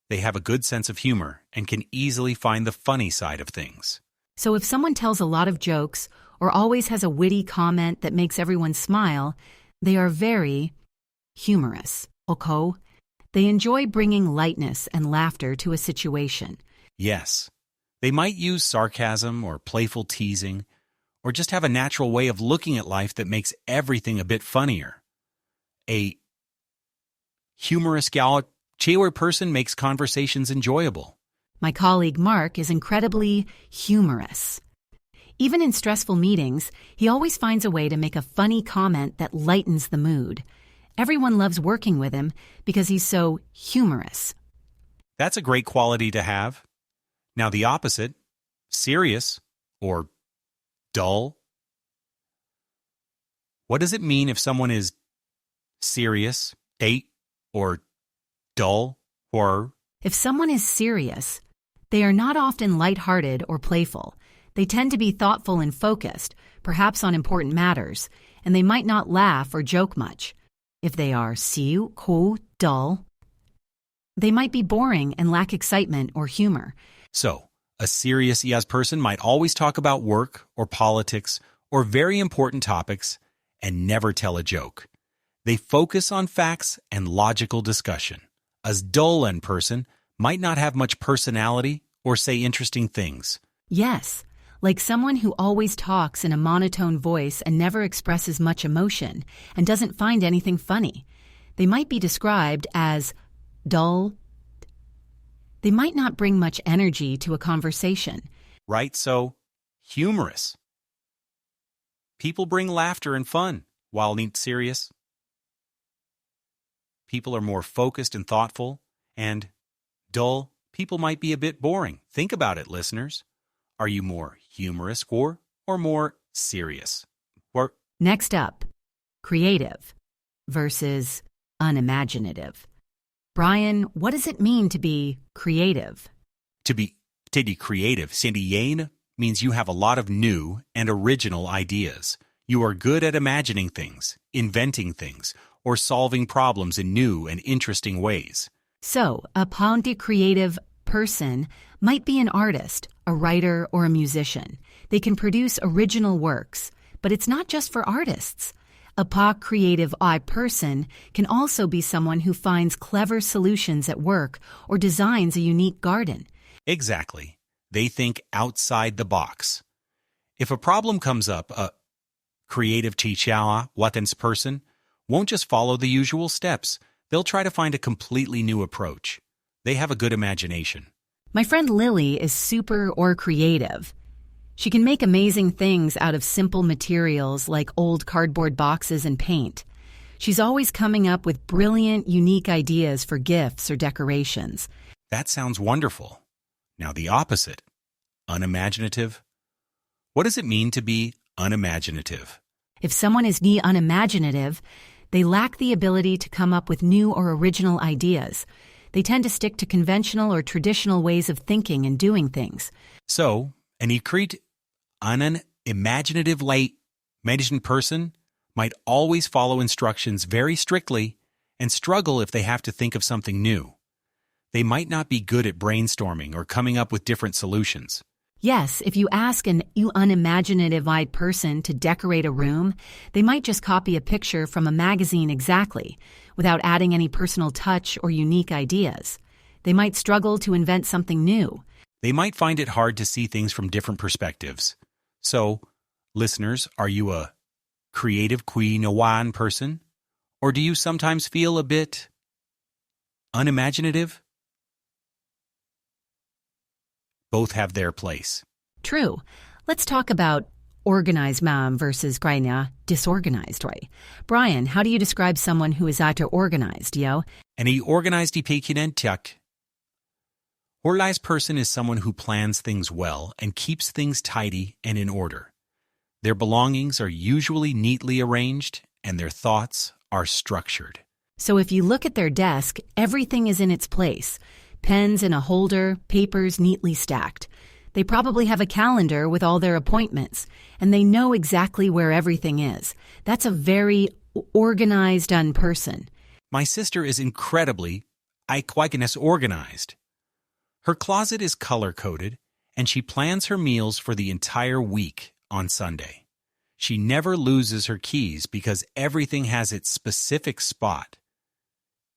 They have a good sense of humor and can easily find the funny side of things. So if someone tells a lot of jokes or always has a witty comment that makes everyone smile, they are very humorous. Oko, they enjoy bringing lightness and laughter to a situation. Yes, they might use sarcasm or playful teasing, or just have a natural way of looking at life that makes everything a bit funnier. A humorous person makes conversations enjoyable. My colleague Mark is incredibly humorous. Even in stressful meetings, he always finds a way to make a funny comment that lightens the mood. Everyone loves working with him because he's so humorous. That's a great quality to have. Now the opposite, serious or dull. What does it mean if someone is serious, or dull, or? If someone is serious, they are not often lighthearted or playful. They tend to be thoughtful and focused, perhaps on important matters, and they might not laugh or joke much. If they are dull, they might be boring and lack excitement or humor. So, A serious ES person might always talk about work or politics or very important topics and never tell a joke. They focus on facts and logical discussion. A dull N person might not have much personality or say interesting things. Yes, like someone who always talks in a monotone voice and never expresses much emotion and doesn't find anything funny. They might be described as dull. They might not bring much energy to a conversation. Right, so humorous. People bring laughter and fun while not serious. People are more focused and thoughtful, and dull people might be a bit boring. Think about it, listeners. Are you more humorous or more serious? Next up, creative versus unimaginative. Brian, what does it mean to be creative? To be creative, Sandy means you have a lot of new and original ideas. You are good at imagining things, inventing things, or solving problems in new and interesting ways. So, a ponte creative person might be an artist, a writer, or a musician. They can produce original works, but it's not just for artists. A creative person can also be someone who finds clever solutions at work or designs a unique garden. Exactly. They think outside the box. If a problem comes up, a creative person won't just follow the usual steps. They'll try to find a completely new approach. They have a good imagination. My friend Lily is super or creative. She can make amazing things out of simple materials like old cardboard boxes and paint. She's always coming up with brilliant, unique ideas for gifts or decorations. That sounds wonderful. Now the opposite, unimaginative. What does it mean to be unimaginative? If someone is unimaginative, they lack the ability to come up with new or original ideas. They tend to stick to conventional or traditional ways of thinking and doing things. So, an unimaginative management person might always follow instructions very strictly and struggle if they have to think of something new. They might not be good at brainstorming or coming up with different solutions. Yes, if you ask an unimaginative person to decorate a room, they might just copy a picture from a magazine exactly, without adding any personal touch or unique ideas. They might struggle to invent something new. They might find it hard to see things from different perspectives. So, listeners, are you a creative quinoan person? Or do you sometimes feel a bit unimaginative? Both have their place. True. Let's talk about organized versus disorganized. Brian, how do you describe someone who is organized, yo? An organized organized person is someone who plans things well and keeps things tidy and in order. Their belongings are usually neatly arranged and their thoughts are structured. So if you look at their desk, everything is in its place. Pens in a holder, papers neatly stacked. They probably have a calendar with all their appointments, and they know exactly where everything is. That's a very organized person. My sister is incredibly organized. Her closet is color-coded, and she plans her meals for the entire week on Sunday. She never loses her keys because everything has its specific spot.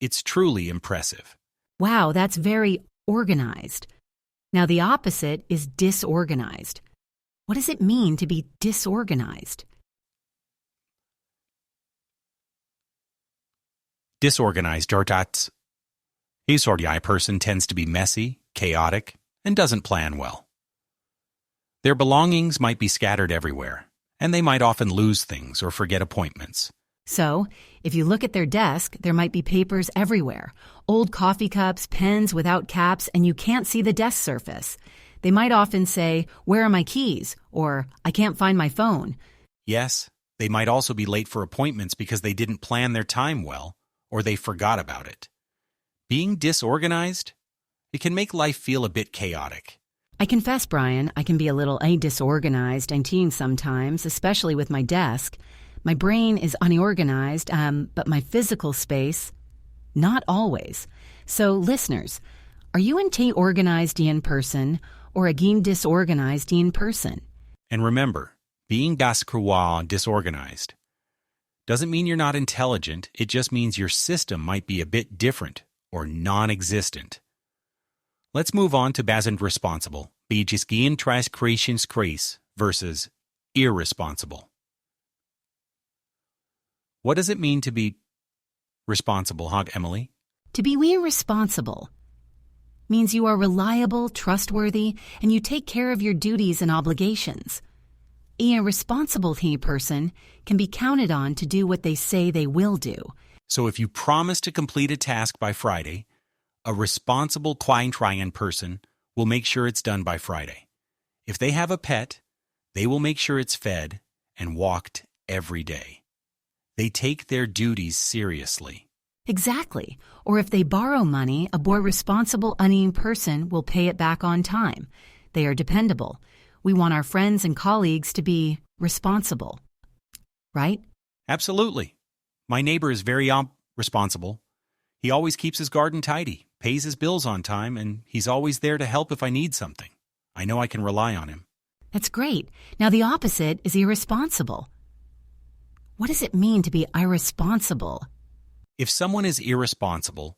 It's truly impressive. Wow, that's very organized. Now the opposite is disorganized. What does it mean to be disorganized? Disorganized person tends to be messy, chaotic, and doesn't plan well. Their belongings might be scattered everywhere, and they might often lose things or forget appointments. So, if you look at their desk, there might be papers everywhere, old coffee cups, pens without caps, and you can't see the desk surface. They might often say, "Where are my keys?" or "I can't find my phone." Yes, they might also be late for appointments because they didn't plan their time well, or they forgot about it. Being disorganized, it can make life feel a bit chaotic. I confess, Brian, I can be a little disorganized and teen sometimes, especially with my desk. My brain is unorganized, but my physical space, not always. So, listeners, are you an organized person, or again disorganized person. And remember, being disorganized doesn't mean you're not intelligent, it just means your system might be a bit different or non-existent. Let's move on to basant responsible, begisgien transcretions crease versus irresponsible. What does it mean to be responsible, Emily? To be responsible means you are reliable, trustworthy, and you take care of your duties and obligations. A responsible person can be counted on to do what they say they will do. So if you promise to complete a task by Friday, a responsible Kleintragen person will make sure it's done by Friday. If they have a pet, they will make sure it's fed and walked every day. They take their duties seriously. Exactly. Or if they borrow money, a more responsible person will pay it back on time. They are dependable. We want our friends and colleagues to be responsible. Right? Absolutely. My neighbor is very responsible. He always keeps his garden tidy, pays his bills on time, and he's always there to help if I need something. I know I can rely on him. That's great. Now the opposite is irresponsible. What does it mean to be irresponsible? If someone is irresponsible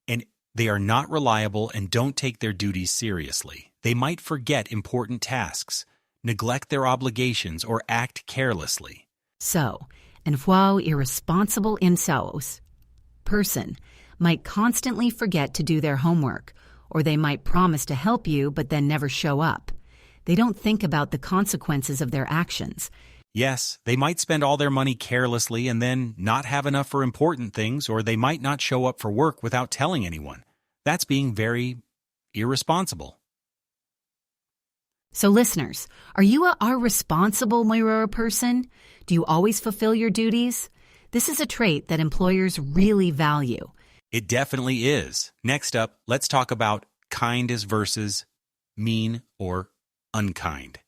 and they are not reliable and don't take their duties seriously, they might forget important tasks, neglect their obligations, or act carelessly. So, and while irresponsible person might constantly forget to do their homework, or they might promise to help you but then never show up. They don't think about the consequences of their actions. Yes, they might spend all their money carelessly and then not have enough for important things, or they might not show up for work without telling anyone. That's being very irresponsible. So listeners, are you a responsible person? Do you always fulfill your duties? This is a trait that employers really value. It definitely is. Next up, let's talk about kind versus mean or unkind.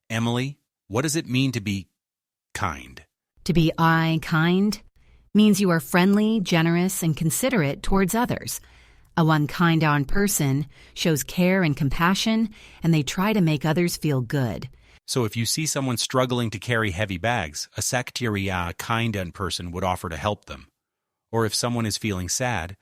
Emily, what does it mean to be kind? To be kind means you are friendly, generous, and considerate towards others. A unkind person shows care and compassion, and they try to make others feel good. So if you see someone struggling to carry heavy bags, a saktiria kind person would offer to help them. Or if someone is feeling sad,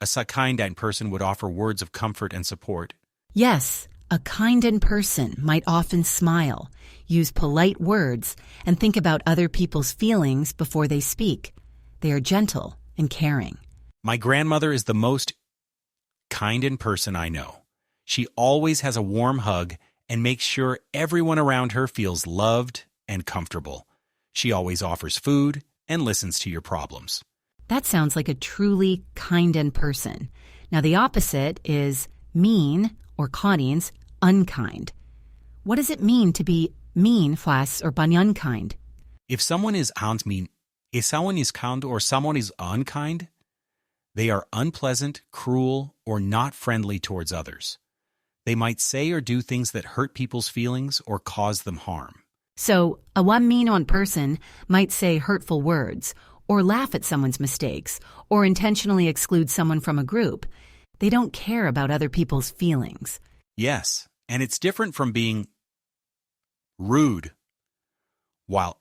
a kind person would offer words of comfort and support. Yes, a kind person might often smile, use polite words, and think about other people's feelings before they speak. They are gentle and caring. My grandmother is the most kind person I know. She always has a warm hug and makes sure everyone around her feels loved and comfortable. She always offers food and listens to your problems. That sounds like a truly kind person. Now the opposite is mean or Claudines, unkind. What does it mean to be mean, flas, or unkind? If someone is mean, if someone is kind or someone is unkind, they are unpleasant, cruel, or not friendly towards others. They might say or do things that hurt people's feelings or cause them harm. So, a one mean person might say hurtful words, or laugh at someone's mistakes, or intentionally exclude someone from a group. They don't care about other people's feelings. Yes, and it's different from being rude. While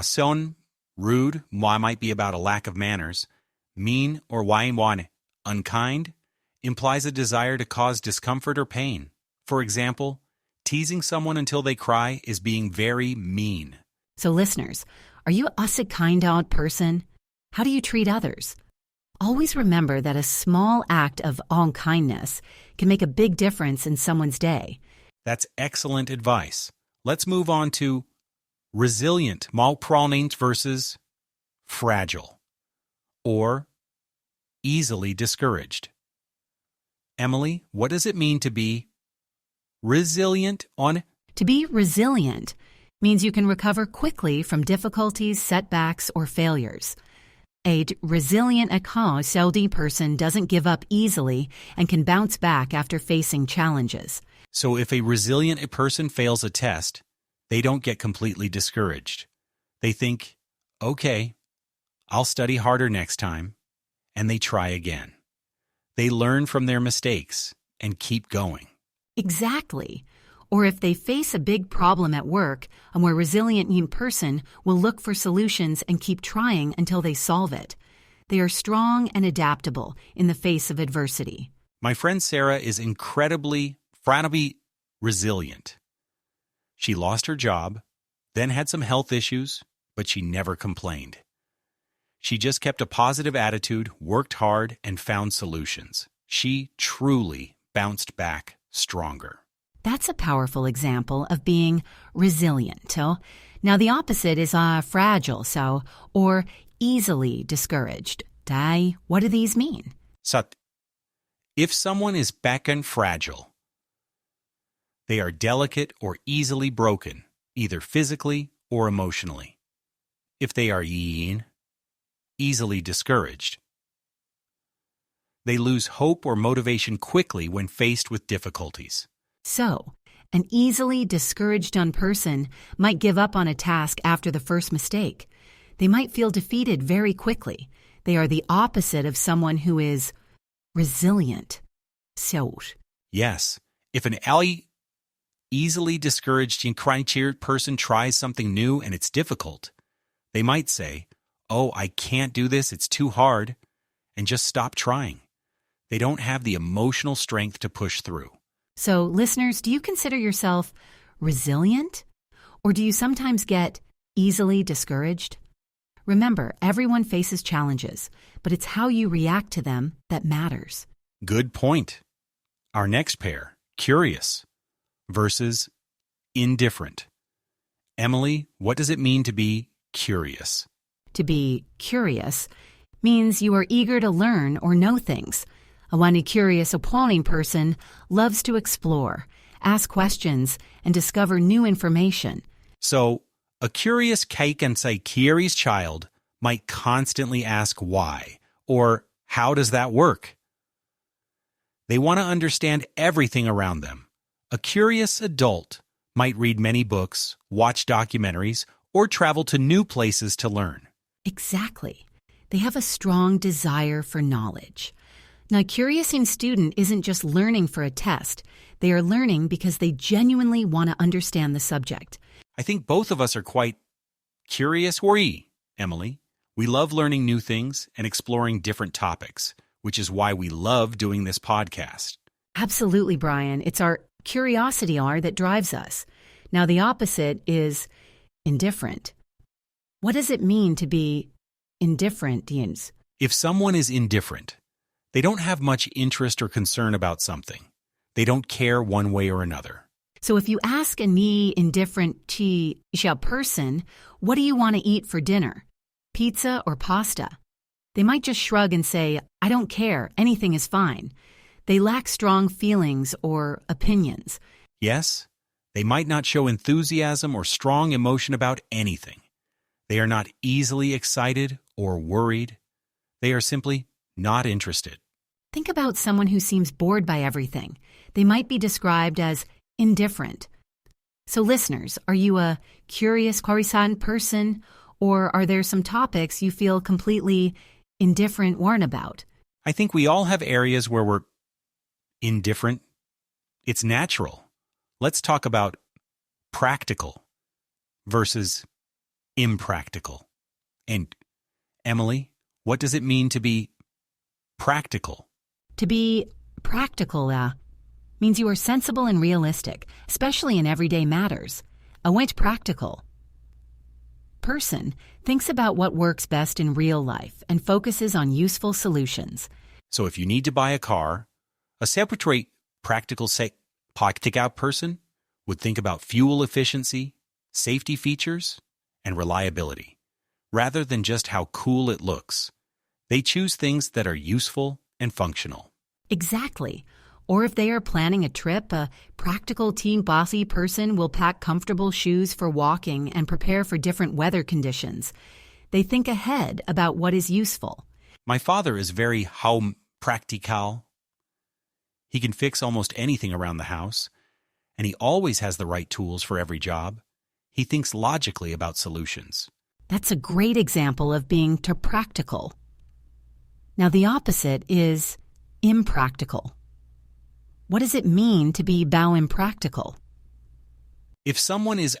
son rude might be about a lack of manners, mean or unkind implies a desire to cause discomfort or pain. For example, teasing someone until they cry is being very mean. So listeners, are you a kind person? How do you treat others? Always remember that a small act of kindness can make a big difference in someone's day. That's excellent advice. Let's move on to resilient malpronings versus fragile or easily discouraged. Emily, what does it mean to be resilient on? To be resilient means you can recover quickly from difficulties, setbacks, or failures. A resilient person doesn't give up easily and can bounce back after facing challenges. So if a resilient person fails a test, they don't get completely discouraged. They think, okay, I'll study harder next time, and they try again. They learn from their mistakes and keep going. Exactly. Or if they face a big problem at work, a more resilient person will look for solutions and keep trying until they solve it. They are strong and adaptable in the face of adversity. My friend Sarah is incredibly resilient. She lost her job, then had some health issues, but she never complained. She just kept a positive attitude, worked hard, and found solutions. She truly bounced back stronger. That's a powerful example of being resilient. Now, the opposite is fragile, or easily discouraged. What do these mean? If someone is back and fragile, they are delicate or easily broken, either physically or emotionally. If they are easily discouraged, they lose hope or motivation quickly when faced with difficulties. So, an easily discouraged person might give up on a task after the first mistake. They might feel defeated very quickly. They are the opposite of someone who is resilient. Yes, if an easily discouraged person tries something new and it's difficult, they might say, "Oh, I can't do this, it's too hard," and just stop trying. They don't have the emotional strength to push through. So, listeners, do you consider yourself resilient? Or do you sometimes get easily discouraged? Remember, everyone faces challenges, but it's how you react to them that matters. Good point. Our next pair, curious versus indifferent. Emily, what does it mean to be curious? To be curious means you are eager to learn or know things. A curious, appalling person loves to explore, ask questions, and discover new information. So, a curious curious child might constantly ask why, or how does that work? They want to understand everything around them. A curious adult might read many books, watch documentaries, or travel to new places to learn. Exactly. They have a strong desire for knowledge. Now, a curious student isn't just learning for a test. They are learning because they genuinely want to understand the subject. I think both of us are quite curious, Emily. We love learning new things and exploring different topics, which is why we love doing this podcast. Absolutely, Brian. It's our curiosity that drives us. Now, the opposite is indifferent. What does it mean to be indifferent, Deans? If someone is indifferent, they don't have much interest or concern about something. They don't care one way or another. So if you ask an indifferent person, what do you want to eat for dinner? Pizza or pasta? They might just shrug and say, I don't care, anything is fine. They lack strong feelings or opinions. Yes, they might not show enthusiasm or strong emotion about anything. They are not easily excited or worried. They are simply not interested. Think about someone who seems bored by everything. They might be described as indifferent. So listeners, are you a curious person, or are there some topics you feel completely indifferent about? I think we all have areas where we're indifferent. It's natural. Let's talk about practical versus impractical. And Emily, what does it mean to be practical? To be practical means you are sensible and realistic, especially in everyday matters. A practical person thinks about what works best in real life and focuses on useful solutions. So if you need to buy a car, a separate practical person would think about fuel efficiency, safety features, and reliability, rather than just how cool it looks. They choose things that are useful and functional. Exactly. Or if they are planning a trip, a practical bossy person will pack comfortable shoes for walking and prepare for different weather conditions. They think ahead about what is useful. My father is very practical. He can fix almost anything around the house, and he always has the right tools for every job. He thinks logically about solutions. That's a great example of being practical. Now, the opposite is impractical. What does it mean to be bow impractical? If someone is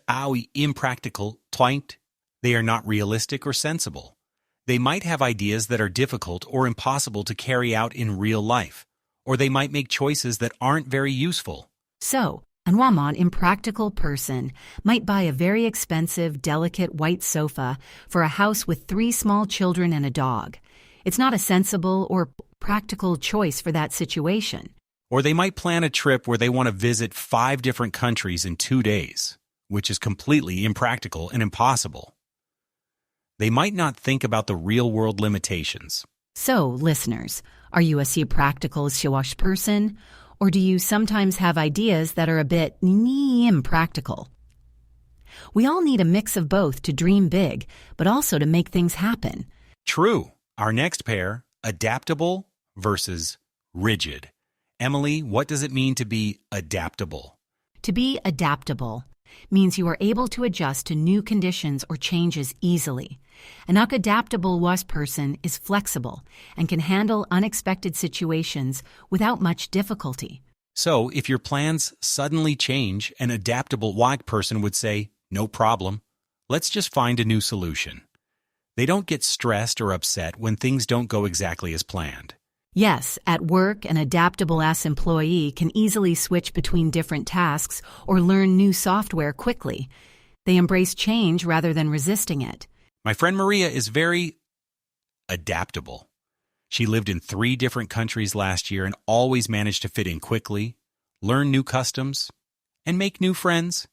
impractical, they are not realistic or sensible. They might have ideas that are difficult or impossible to carry out in real life, or they might make choices that aren't very useful. So, an wamon impractical person might buy a very expensive, delicate white sofa for a house with 3 small children and a dog. It's not a sensible or practical choice for that situation. Or they might plan a trip where they want to visit 5 different countries in 2 days, which is completely impractical and impossible. They might not think about the real-world limitations. So, listeners, are you a practical siwash person? Or do you sometimes have ideas that are a bit impractical? We all need a mix of both to dream big, but also to make things happen. True. Our next pair, adaptable versus rigid. Emily, what does it mean to be adaptable? To be adaptable means you are able to adjust to new conditions or changes easily. An adaptable person is flexible and can handle unexpected situations without much difficulty. So, if your plans suddenly change, an adaptable person would say, "No problem. Let's just find a new solution." They don't get stressed or upset when things don't go exactly as planned. Yes, at work, an adaptable employee can easily switch between different tasks or learn new software quickly. They embrace change rather than resisting it. My friend Maria is very adaptable. She lived in 3 different countries last year and always managed to fit in quickly, learn new customs, and make new friends.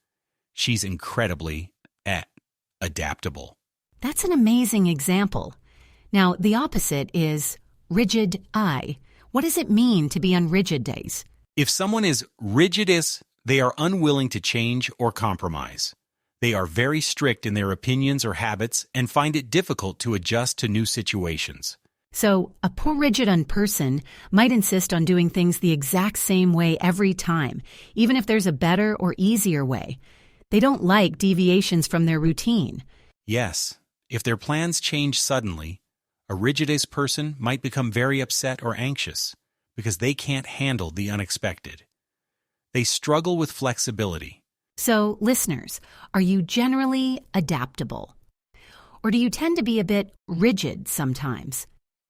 She's incredibly adaptable. That's an amazing example. Now, the opposite is rigid I. What does it mean to be on rigid days? If someone is rigidus, they are unwilling to change or compromise. They are very strict in their opinions or habits and find it difficult to adjust to new situations. So, a poor rigid person might insist on doing things the exact same way every time, even if there's a better or easier way. They don't like deviations from their routine. Yes, if their plans change suddenly, a rigidus person might become very upset or anxious because they can't handle the unexpected. They struggle with flexibility. So, listeners, are you generally adaptable? Or do you tend to be a bit rigid sometimes?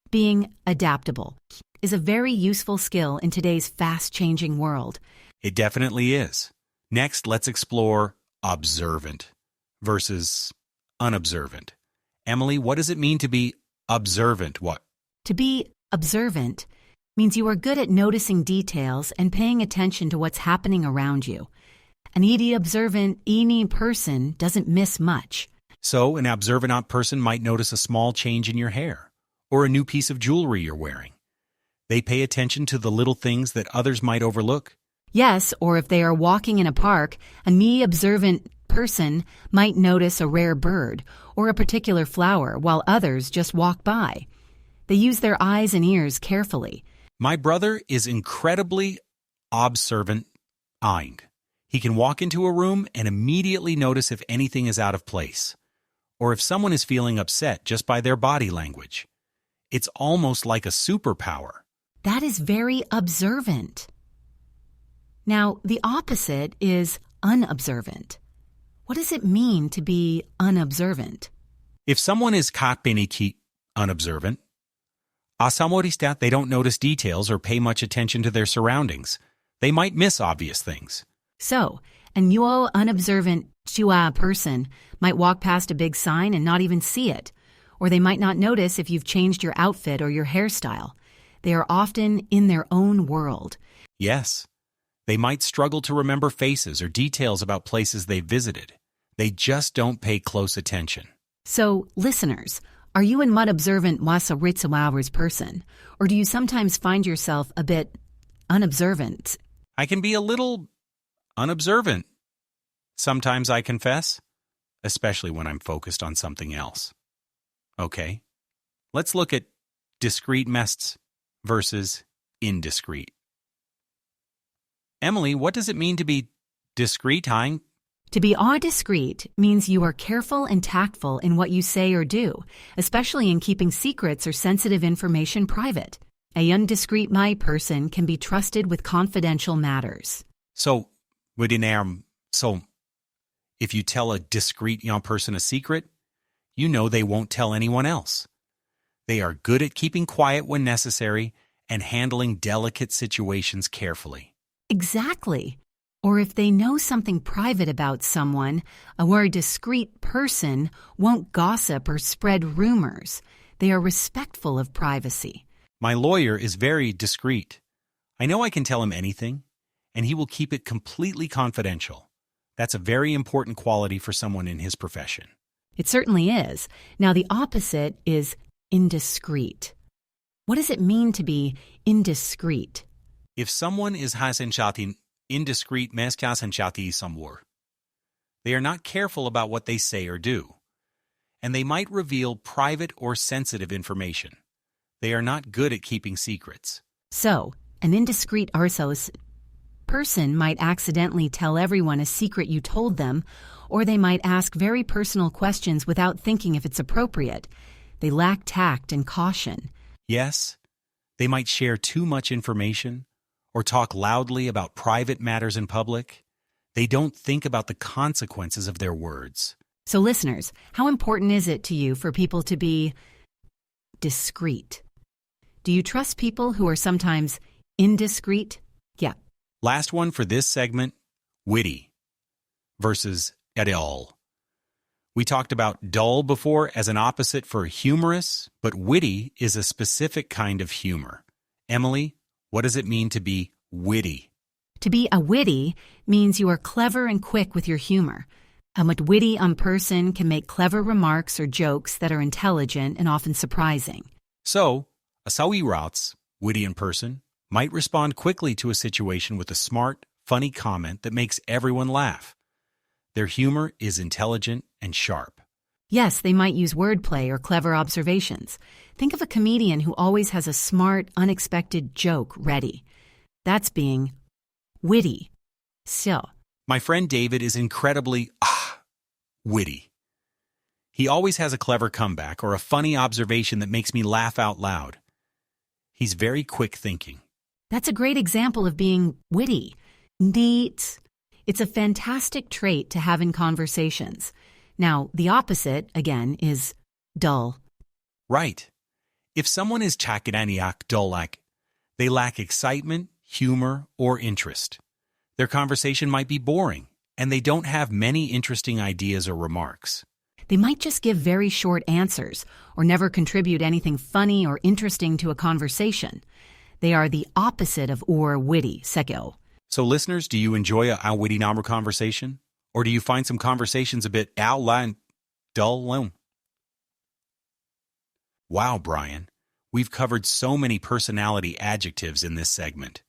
Being adaptable is a very useful skill in today's fast-changing world. It definitely is. Next, let's explore observant versus unobservant. Emily, what does it mean to be observant? To be observant means you are good at noticing details and paying attention to what's happening around you. An observant person doesn't miss much. So, an observant person might notice a small change in your hair or a new piece of jewelry you're wearing. They pay attention to the little things that others might overlook. Yes, or if they are walking in a park, an observant person might notice a rare bird or a particular flower while others just walk by. They use their eyes and ears carefully. My brother is incredibly observant-eyed. He can walk into a room and immediately notice if anything is out of place, or if someone is feeling upset just by their body language. It's almost like a superpower. That is very observant. Now, the opposite is unobservant. What does it mean to be unobservant? If someone is unobservant, they don't notice details or pay much attention to their surroundings. They might miss obvious things. So, an unobservant person might walk past a big sign and not even see it, or they might not notice if you've changed your outfit or your hairstyle. They are often in their own world. Yes. They might struggle to remember faces or details about places they've visited. They just don't pay close attention. So, listeners, are you an observant person, or do you sometimes find yourself a bit unobservant? I can be a little unobservant. Sometimes I confess, especially when I'm focused on something else. Okay, let's look at discreet mests versus indiscreet. Emily, what does it mean to be discreet? To be discreet means you are careful and tactful in what you say or do, especially in keeping secrets or sensitive information private. A undiscreet person can be trusted with confidential matters. So, if you tell a discreet young person a secret, you know they won't tell anyone else. They are good at keeping quiet when necessary and handling delicate situations carefully. Exactly. Or if they know something private about someone, a more discreet person won't gossip or spread rumors. They are respectful of privacy. My lawyer is very discreet. I know I can tell him anything, and he will keep it completely confidential. That's a very important quality for someone in his profession. It certainly is. Now, the opposite is indiscreet. What does it mean to be indiscreet? If someone is indiscreet, they are not careful about what they say or do, and they might reveal private or sensitive information. They are not good at keeping secrets. So, an indiscreet person might accidentally tell everyone a secret you told them, or they might ask very personal questions without thinking if it's appropriate. They lack tact and caution. Yes, they might share too much information or talk loudly about private matters in public. They don't think about the consequences of their words. So listeners, how important is it to you for people to be discreet? Do you trust people who are sometimes indiscreet? Yeah. Last one for this segment, witty versus dull. We talked about dull before as an opposite for humorous, but witty is a specific kind of humor. Emily, what does it mean to be witty? To be a witty means you are clever and quick with your humor. A witty person can make clever remarks or jokes that are intelligent and often surprising. So, a sauerrats, witty person, might respond quickly to a situation with a smart, funny comment that makes everyone laugh. Their humor is intelligent and sharp. Yes, they might use wordplay or clever observations. Think of a comedian who always has a smart, unexpected joke ready. That's being witty. So, my friend David is incredibly witty. He always has a clever comeback or a funny observation that makes me laugh out loud. He's very quick thinking. That's a great example of being witty. Neat. It's a fantastic trait to have in conversations. Now, the opposite, again, is dull. Right. If someone is chakiraniak dullak, they lack excitement, humor, or interest. Their conversation might be boring, and they don't have many interesting ideas or remarks. They might just give very short answers or never contribute anything funny or interesting to a conversation. They are the opposite of or witty, sekyo. So listeners, do you enjoy a witty number conversation? Or do you find some conversations a bit and dull? Wow, Brian, we've covered so many personality adjectives in this segment.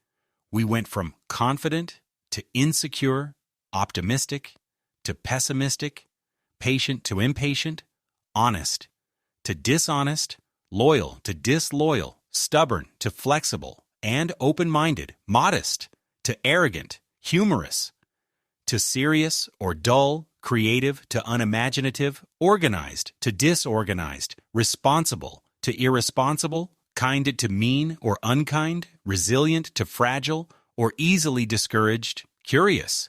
We went from confident to insecure, optimistic to pessimistic, patient to impatient, honest to dishonest, loyal to disloyal, stubborn to flexible, and open-minded, modest to arrogant, humorous to serious or dull, creative to unimaginative, organized to disorganized, responsible to irresponsible, kind to mean or unkind, resilient to fragile, or easily discouraged, curious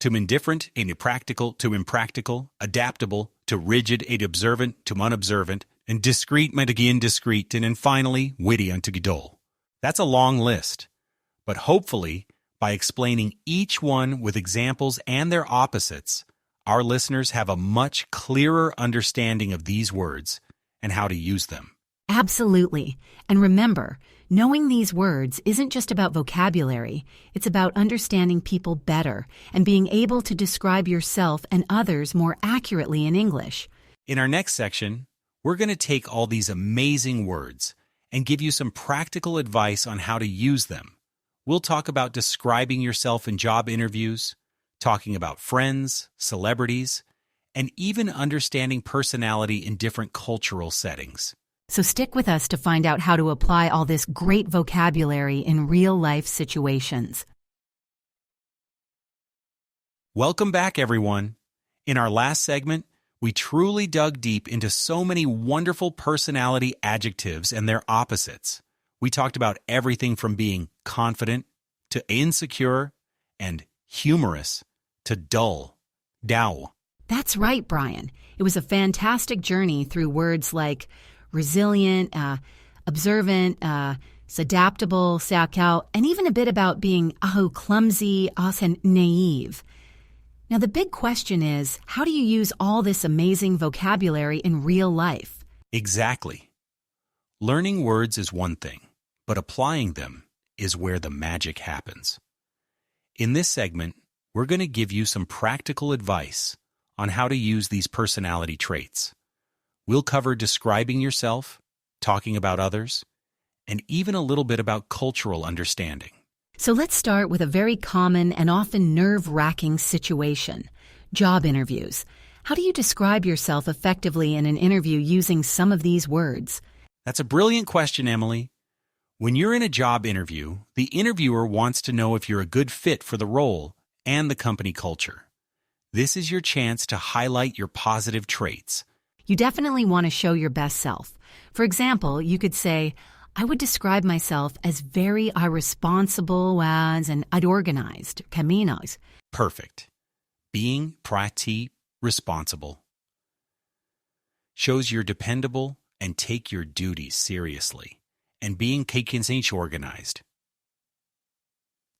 to indifferent and impractical to impractical, adaptable to rigid and observant to unobservant, and discreet again discreet, and then finally witty unto dull. That's a long list, but hopefully, by explaining each one with examples and their opposites, our listeners have a much clearer understanding of these words and how to use them. Absolutely. And remember, knowing these words isn't just about vocabulary. It's about understanding people better and being able to describe yourself and others more accurately in English. In our next section, we're going to take all these amazing words and give you some practical advice on how to use them. We'll talk about describing yourself in job interviews, talking about friends, celebrities, and even understanding personality in different cultural settings. So stick with us to find out how to apply all this great vocabulary in real-life situations. Welcome back, everyone. In our last segment, we truly dug deep into so many wonderful personality adjectives and their opposites. We talked about everything from being confident to insecure and humorous to dull, dow. That's right, Brian. It was a fantastic journey through words like resilient, observant, adaptable, sakao, and even a bit about being clumsy, and naive. Now, the big question is, how do you use all this amazing vocabulary in real life? Exactly. Learning words is one thing, but applying them is where the magic happens. In this segment, we're going to give you some practical advice on how to use these personality traits. We'll cover describing yourself, talking about others, and even a little bit about cultural understanding. So let's start with a very common and often nerve-wracking situation: job interviews. How do you describe yourself effectively in an interview using some of these words? That's a brilliant question, Emily. When you're in a job interview, the interviewer wants to know if you're a good fit for the role and the company culture. This is your chance to highlight your positive traits. You definitely want to show your best self. For example, you could say, I would describe myself as very irresponsible and unorganized. Caminos. Perfect. Being pretty responsible shows you're dependable and take your duties seriously. And being organized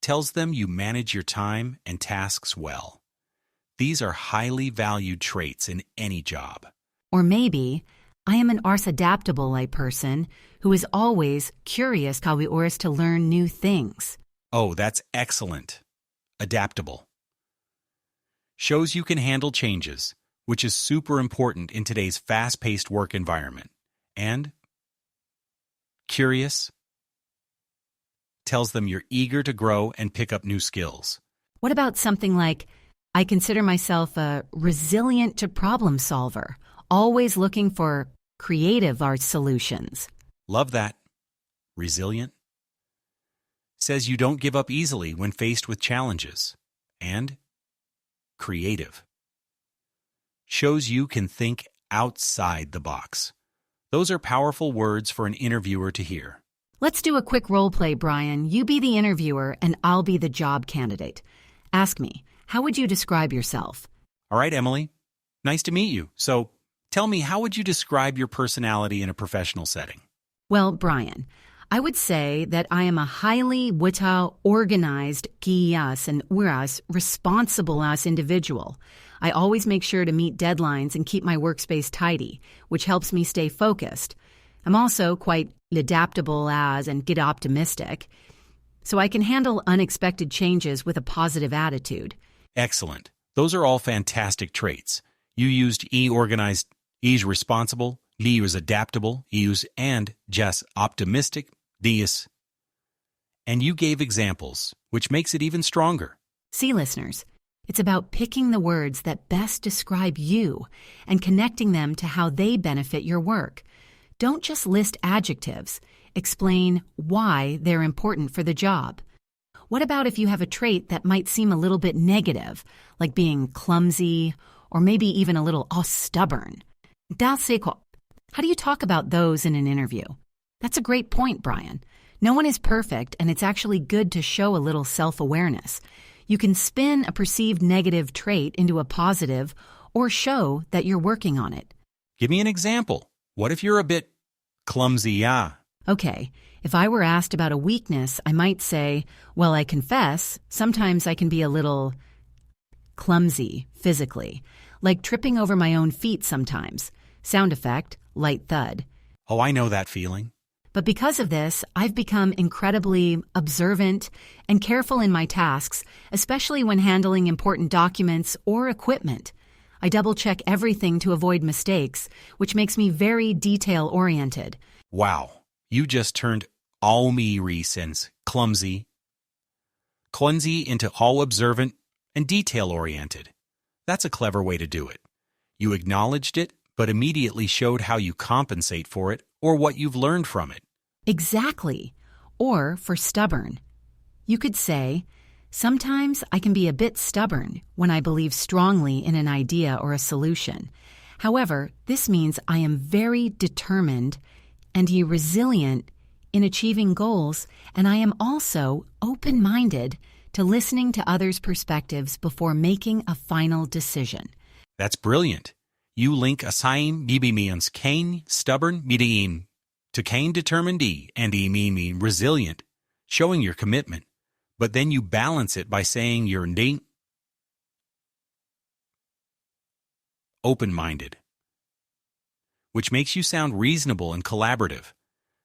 tells them you manage your time and tasks well. These are highly valued traits in any job. Or maybe, I am an adaptable person who is always curious to learn new things. Oh, that's excellent. Adaptable shows you can handle changes, which is super important in today's fast-paced work environment. And curious tells them you're eager to grow and pick up new skills. What about something like, I consider myself a resilient to problem solver, always looking for creative art solutions. Love that. Resilient says you don't give up easily when faced with challenges. And creative shows you can think outside the box. Those are powerful words for an interviewer to hear. Let's do a quick role play, Brian. You be the interviewer and I'll be the job candidate. Ask me, how would you describe yourself? All right, Emily. Nice to meet you. So tell me, how would you describe your personality in a professional setting? Well, Brian, I would say that I am a highly organized, and responsible individual. I always make sure to meet deadlines and keep my workspace tidy, which helps me stay focused. I'm also quite adaptable and get optimistic, so I can handle unexpected changes with a positive attitude. Excellent. Those are all fantastic traits. You used organized, responsible, is adaptable, and just optimistic, and you gave examples, which makes it even stronger. See, listeners, it's about picking the words that best describe you and connecting them to how they benefit your work. Don't just list adjectives. Explain why they're important for the job. What about if you have a trait that might seem a little bit negative, like being clumsy or maybe even a little stubborn? How do you talk about those in an interview? That's a great point, Brian. No one is perfect, and it's actually good to show a little self-awareness. You can spin a perceived negative trait into a positive or show that you're working on it. Give me an example. What if you're a bit clumsy? Okay, if I were asked about a weakness, I might say, well, I confess, sometimes I can be a little clumsy physically, like tripping over my own feet sometimes. Sound effect, light thud. Oh, I know that feeling. But because of this, I've become incredibly observant and careful in my tasks, especially when handling important documents or equipment. I double-check everything to avoid mistakes, which makes me very detail-oriented. Wow, you just turned all me since clumsy into all observant and detail-oriented. That's a clever way to do it. You acknowledged it, but immediately showed how you compensate for it or what you've learned from it. Exactly. Or for stubborn. You could say, sometimes I can be a bit stubborn when I believe strongly in an idea or a solution. However, this means I am very determined and resilient in achieving goals, and I am also open-minded to listening to others' perspectives before making a final decision. That's brilliant. You link asaim bibimians kain stubborn midiin to kain determined and mean resilient, showing your commitment. But then you balance it by saying you're open-minded, which makes you sound reasonable and collaborative.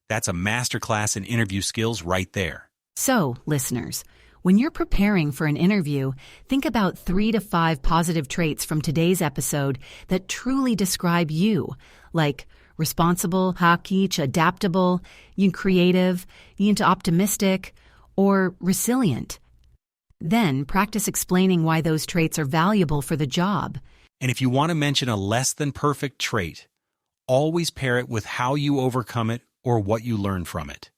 That's a masterclass in interview skills right there. So, listeners, when you're preparing for an interview, think about 3 to 5 positive traits from today's episode that truly describe you, like responsible, hakich, adaptable, creative, optimistic, or resilient. Then practice explaining why those traits are valuable for the job. And if you want to mention a less than perfect trait, always pair it with how you overcome it or what you learn from it.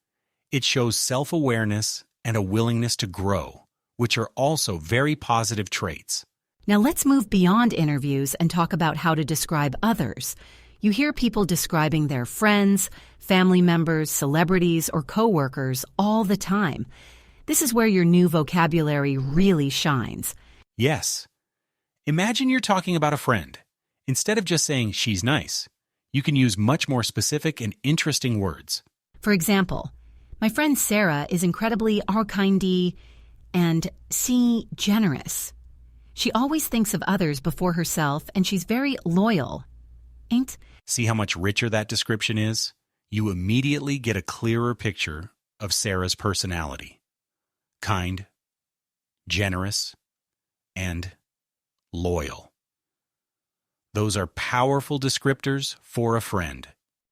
It shows self-awareness and a willingness to grow, which are also very positive traits. Now let's move beyond interviews and talk about how to describe others. You hear people describing their friends, family members, celebrities, or coworkers all the time. This is where your new vocabulary really shines. Yes. Imagine you're talking about a friend. Instead of just saying she's nice, you can use much more specific and interesting words. For example, my friend Sarah is incredibly kind and generous. She always thinks of others before herself, and she's very loyal. See how much richer that description is? You immediately get a clearer picture of Sarah's personality. Kind, generous, and loyal. Those are powerful descriptors for a friend.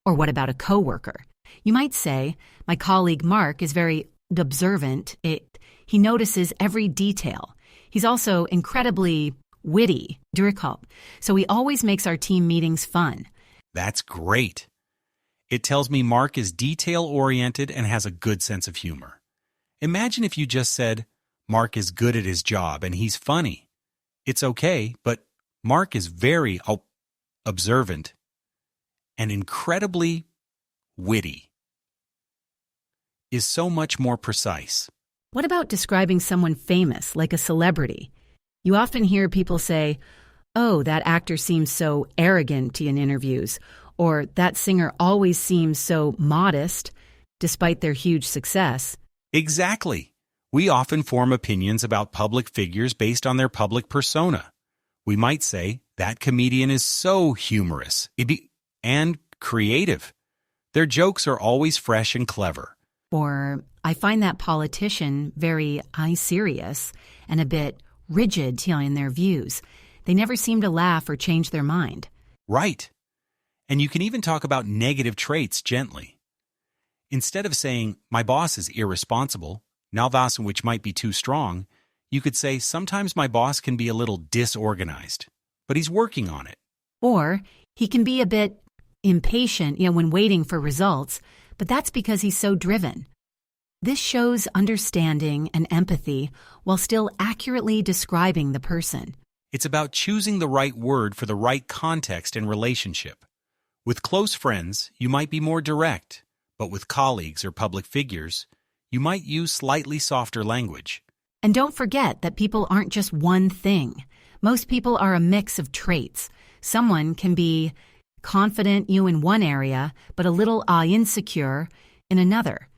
Or what about a coworker? You might say, my colleague Mark is very observant. He notices every detail. He's also incredibly witty, so he always makes our team meetings fun. That's great. It tells me Mark is detail-oriented and has a good sense of humor. Imagine if you just said, Mark is good at his job and he's funny. It's okay, but Mark is very observant and incredibly witty. Is so much more precise. What about describing someone famous, like a celebrity? You often hear people say, oh, that actor seems so arrogant in interviews, or that singer always seems so modest, despite their huge success. Exactly. We often form opinions about public figures based on their public persona. We might say, that comedian is so humorous and creative. Their jokes are always fresh and clever. Or, I find that politician very serious and a bit rigid in their views. They never seem to laugh or change their mind. Right. And you can even talk about negative traits gently. Instead of saying, my boss is irresponsible, which might be too strong, you could say, sometimes my boss can be a little disorganized, but he's working on it. Or, he can be a bit impatient, when waiting for results, but that's because he's so driven. This shows understanding and empathy while still accurately describing the person. It's about choosing the right word for the right context and relationship. With close friends, you might be more direct, but with colleagues or public figures, you might use slightly softer language. And don't forget that people aren't just one thing. Most people are a mix of traits. Someone can be confident in one area, but a little insecure in another.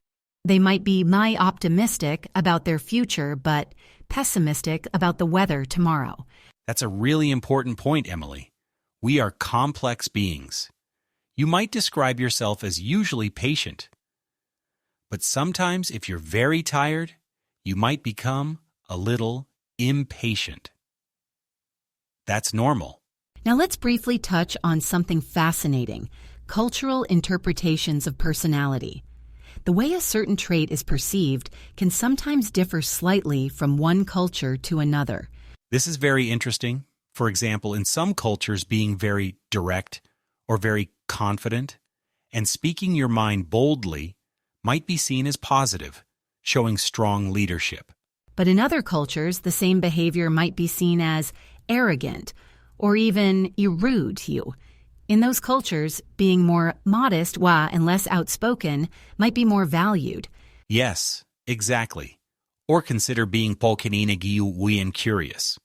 They might be optimistic about their future, but pessimistic about the weather tomorrow. That's a really important point, Emily. We are complex beings. You might describe yourself as usually patient. But sometimes, if you're very tired, you might become a little impatient. That's normal. Now let's briefly touch on something fascinating: cultural interpretations of personality. The way a certain trait is perceived can sometimes differ slightly from one culture to another. This is very interesting. For example, in some cultures, being very direct or very confident and speaking your mind boldly might be seen as positive, showing strong leadership. But in other cultures, the same behavior might be seen as arrogant or even rude. In those cultures, being more modest and less outspoken might be more valued. Yes, exactly. Or consider being polkaninagiu and curious.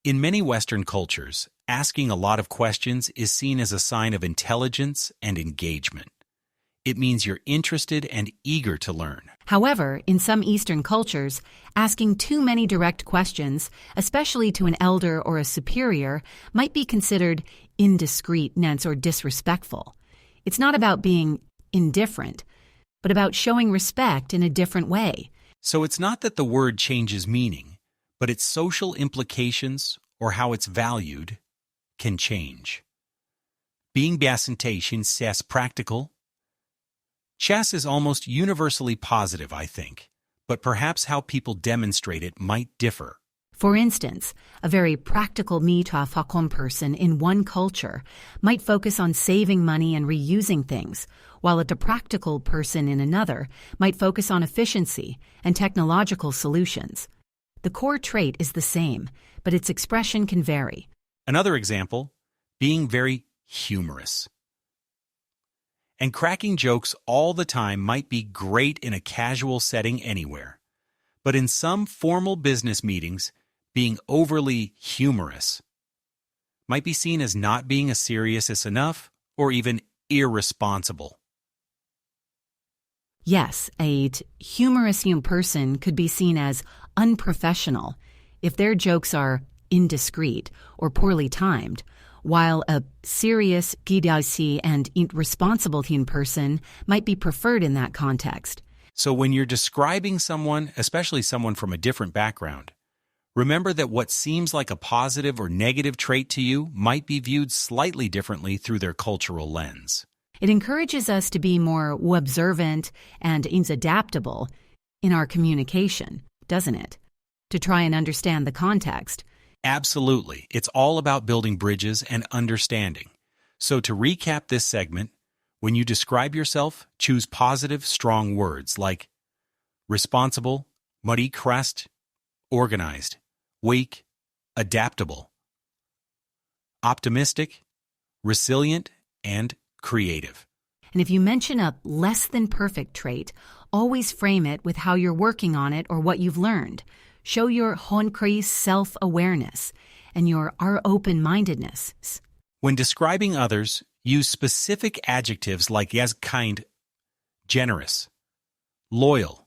In many Western cultures, asking a lot of questions is seen as a sign of intelligence and engagement. It means you're interested and eager to learn. However, in some Eastern cultures, asking too many direct questions, especially to an elder or a superior, might be considered indiscreet or disrespectful. It's not about being indifferent, but about showing respect in a different way. So it's not that the word changes meaning, but its social implications, or how it's valued, can change. Being biasantation says practical. Chess is almost universally positive, I think, but perhaps how people demonstrate it might differ. For instance, a very practical mitafakon person in one culture might focus on saving money and reusing things, while a practical person in another might focus on efficiency and technological solutions. The core trait is the same, but its expression can vary. Another example, being very humorous. And cracking jokes all the time might be great in a casual setting anywhere. But in some formal business meetings, being overly humorous might be seen as not being as serious enough or even irresponsible. Yes, a humorous young person could be seen as unprofessional if their jokes are indiscreet or poorly timed, while a serious, gidasi, and irresponsible young person might be preferred in that context. So when you're describing someone, especially someone from a different background, remember that what seems like a positive or negative trait to you might be viewed slightly differently through their cultural lens. It encourages us to be more observant and adaptable in our communication, doesn't it? To try and understand the context. Absolutely. It's all about building bridges and understanding. So to recap this segment, when you describe yourself, choose positive, strong words like responsible, muddy crest, organized, weak, adaptable, optimistic, resilient, and creative. And if you mention a less than perfect trait, always frame it with how you're working on it or what you've learned. Show your honkri self-awareness and your open-mindedness. When describing others, use specific adjectives like yes, kind, generous, loyal,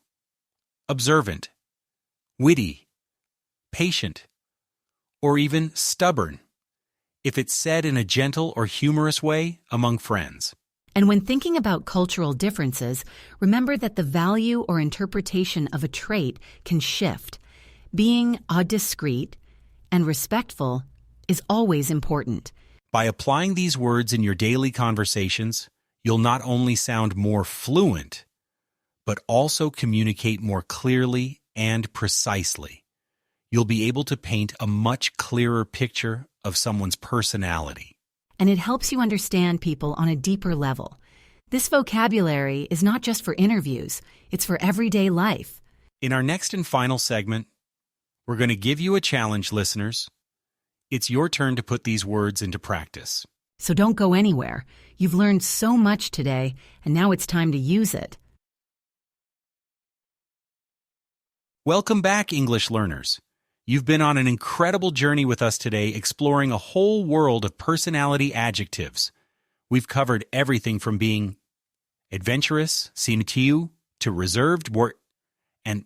observant, witty, patient, or even stubborn, if it's said in a gentle or humorous way among friends. And when thinking about cultural differences, remember that the value or interpretation of a trait can shift. Being discreet and respectful is always important. By applying these words in your daily conversations, you'll not only sound more fluent, but also communicate more clearly and precisely. You'll be able to paint a much clearer picture of someone's personality. And it helps you understand people on a deeper level. This vocabulary is not just for interviews, it's for everyday life. In our next and final segment, we're going to give you a challenge, listeners. It's your turn to put these words into practice. So don't go anywhere. You've learned so much today, and now it's time to use it. Welcome back, English learners. You've been on an incredible journey with us today, exploring a whole world of personality adjectives. We've covered everything from being adventurous, simtiu, to reserved, and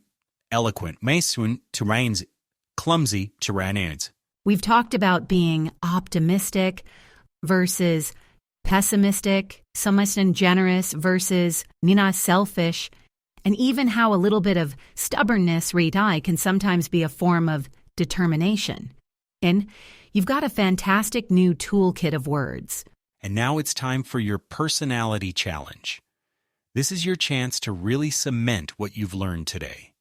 eloquent, maisun, to rains, clumsy, to ranades. We've talked about being optimistic versus pessimistic, and generous versus nina selfish, and even how a little bit of stubbornness can sometimes be a form of determination. And you've got a fantastic new toolkit of words. And now it's time for your personality challenge. This is your chance to really cement what you've learned today.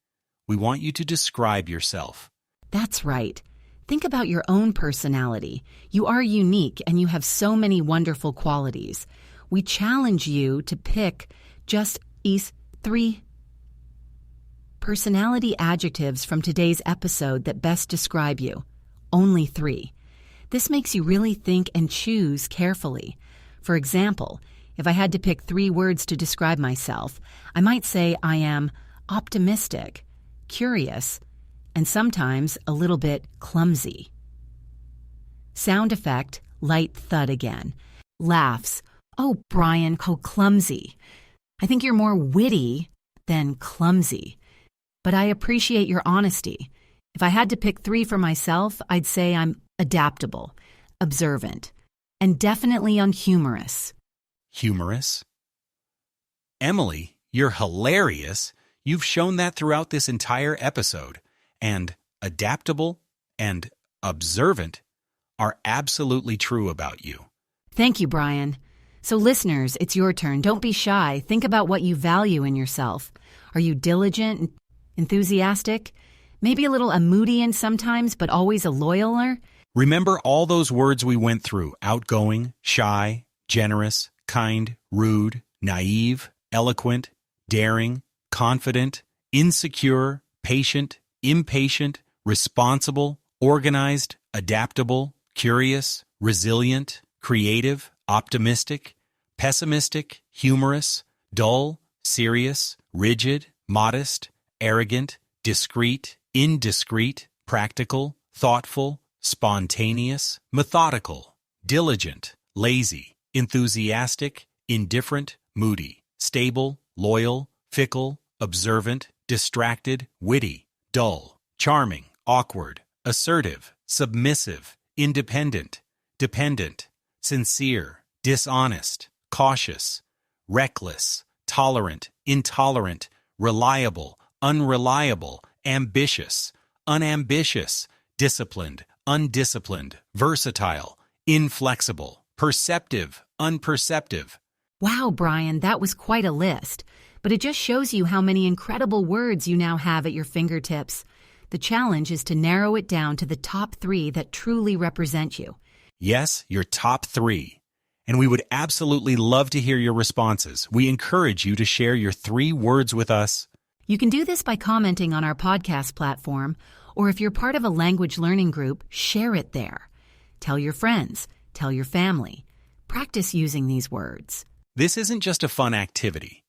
We want you to describe yourself. That's right. Think about your own personality. You are unique and you have so many wonderful qualities. We challenge you to pick just these 3 personality adjectives from today's episode that best describe you. Only 3. This makes you really think and choose carefully. For example, if I had to pick 3 words to describe myself, I might say I am optimistic, curious, and sometimes a little bit clumsy. Sound effect, light thud again. Laughs. Oh, Brian, how clumsy. I think you're more witty than clumsy. But I appreciate your honesty. If I had to pick 3 for myself, I'd say I'm adaptable, observant, and definitely unhumorous. Humorous? Emily, you're hilarious. You've shown that throughout this entire episode. And adaptable and observant are absolutely true about you. Thank you, Brian. So listeners, it's your turn. Don't be shy. Think about what you value in yourself. Are you diligent, enthusiastic? Maybe a little moody sometimes, but always a loyaler? Remember all those words we went through: outgoing, shy, generous, kind, rude, naive, eloquent, daring, confident, insecure, patient, impatient, responsible, organized, adaptable, curious, resilient, creative, optimistic, pessimistic, humorous, dull, serious, rigid, modest, arrogant, discreet, indiscreet, practical, thoughtful, spontaneous, methodical, diligent, lazy, enthusiastic, indifferent, moody, stable, loyal, fickle, observant, distracted, witty, dull, charming, awkward, assertive, submissive, independent, dependent, sincere, dishonest, cautious, reckless, tolerant, intolerant, reliable, unreliable, ambitious, unambitious, disciplined, undisciplined, versatile, inflexible, perceptive, unperceptive. Wow, Brian, that was quite a list. But it just shows you how many incredible words you now have at your fingertips. The challenge is to narrow it down to the top 3 that truly represent you. Yes, your top 3. And we would absolutely love to hear your responses. We encourage you to share your 3 words with us. You can do this by commenting on our podcast platform, or if you're part of a language learning group, share it there. Tell your friends, tell your family. Practice using these words. This isn't just a fun activity.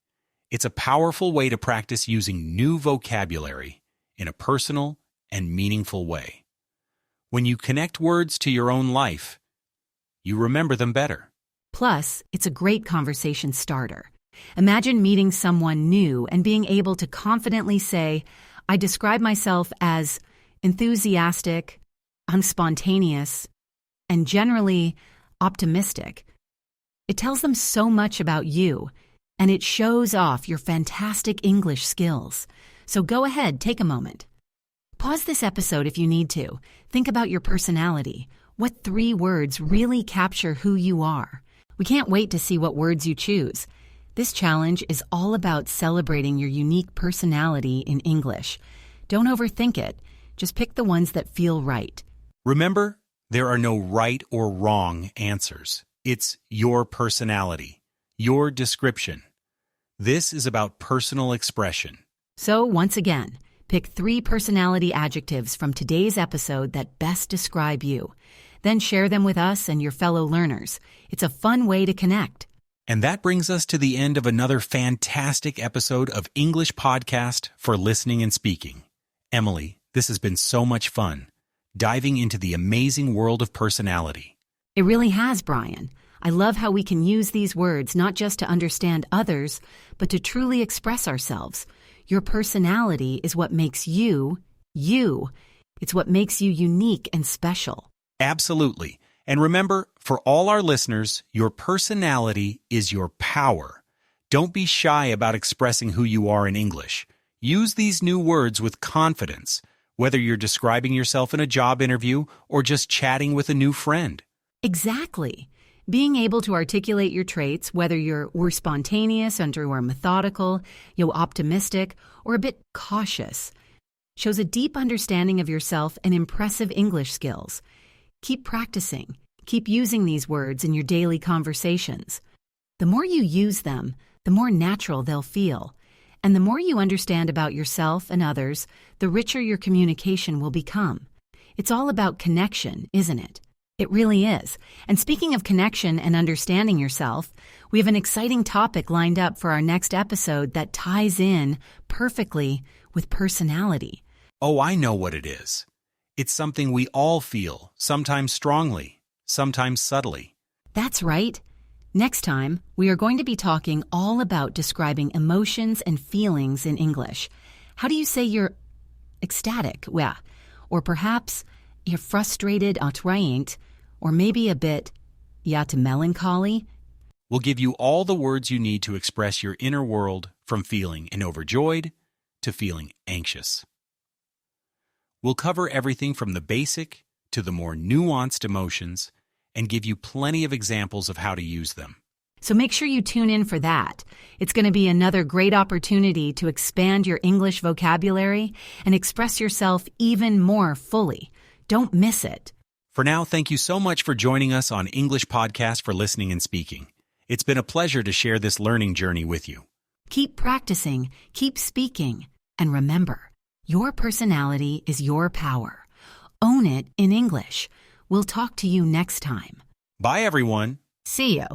It's a powerful way to practice using new vocabulary in a personal and meaningful way. When you connect words to your own life, you remember them better. Plus, it's a great conversation starter. Imagine meeting someone new and being able to confidently say, I describe myself as enthusiastic, I'm spontaneous, and generally optimistic. It tells them so much about you, and it shows off your fantastic English skills. So go ahead, take a moment. Pause this episode if you need to. Think about your personality. What 3 words really capture who you are? We can't wait to see what words you choose. This challenge is all about celebrating your unique personality in English. Don't overthink it. Just pick the ones that feel right. Remember, there are no right or wrong answers. It's your personality, your description. This is about personal expression. So, once again, pick 3 personality adjectives from today's episode that best describe you. Then share them with us and your fellow learners. It's a fun way to connect. And that brings us to the end of another fantastic episode of English Podcast for Listening and Speaking. Emily, this has been so much fun, diving into the amazing world of personality. It really has, Brian. I love how we can use these words not just to understand others, but to truly express ourselves. Your personality is what makes you, you. It's what makes you unique and special. Absolutely. And remember, for all our listeners, your personality is your power. Don't be shy about expressing who you are in English. Use these new words with confidence, whether you're describing yourself in a job interview or just chatting with a new friend. Exactly. Being able to articulate your traits, whether we're spontaneous or we're methodical, you're optimistic, or a bit cautious, shows a deep understanding of yourself and impressive English skills. Keep practicing. Keep using these words in your daily conversations. The more you use them, the more natural they'll feel. And the more you understand about yourself and others, the richer your communication will become. It's all about connection, isn't it? It really is. And speaking of connection and understanding yourself, we have an exciting topic lined up for our next episode that ties in perfectly with personality. Oh, I know what it is. It's something we all feel, sometimes strongly, sometimes subtly. That's right. Next time, we are going to be talking all about describing emotions and feelings in English. How do you say you're ecstatic? Well, or perhaps you're frustrated, outraged, or maybe a bit, melancholy? We'll give you all the words you need to express your inner world from feeling overjoyed to feeling anxious. We'll cover everything from the basic to the more nuanced emotions and give you plenty of examples of how to use them. So make sure you tune in for that. It's going to be another great opportunity to expand your English vocabulary and express yourself even more fully. Don't miss it. For now, thank you so much for joining us on English Podcast for Listening and Speaking. It's been a pleasure to share this learning journey with you. Keep practicing, keep speaking, and remember, your personality is your power. Own it in English. We'll talk to you next time. Bye, everyone. See you.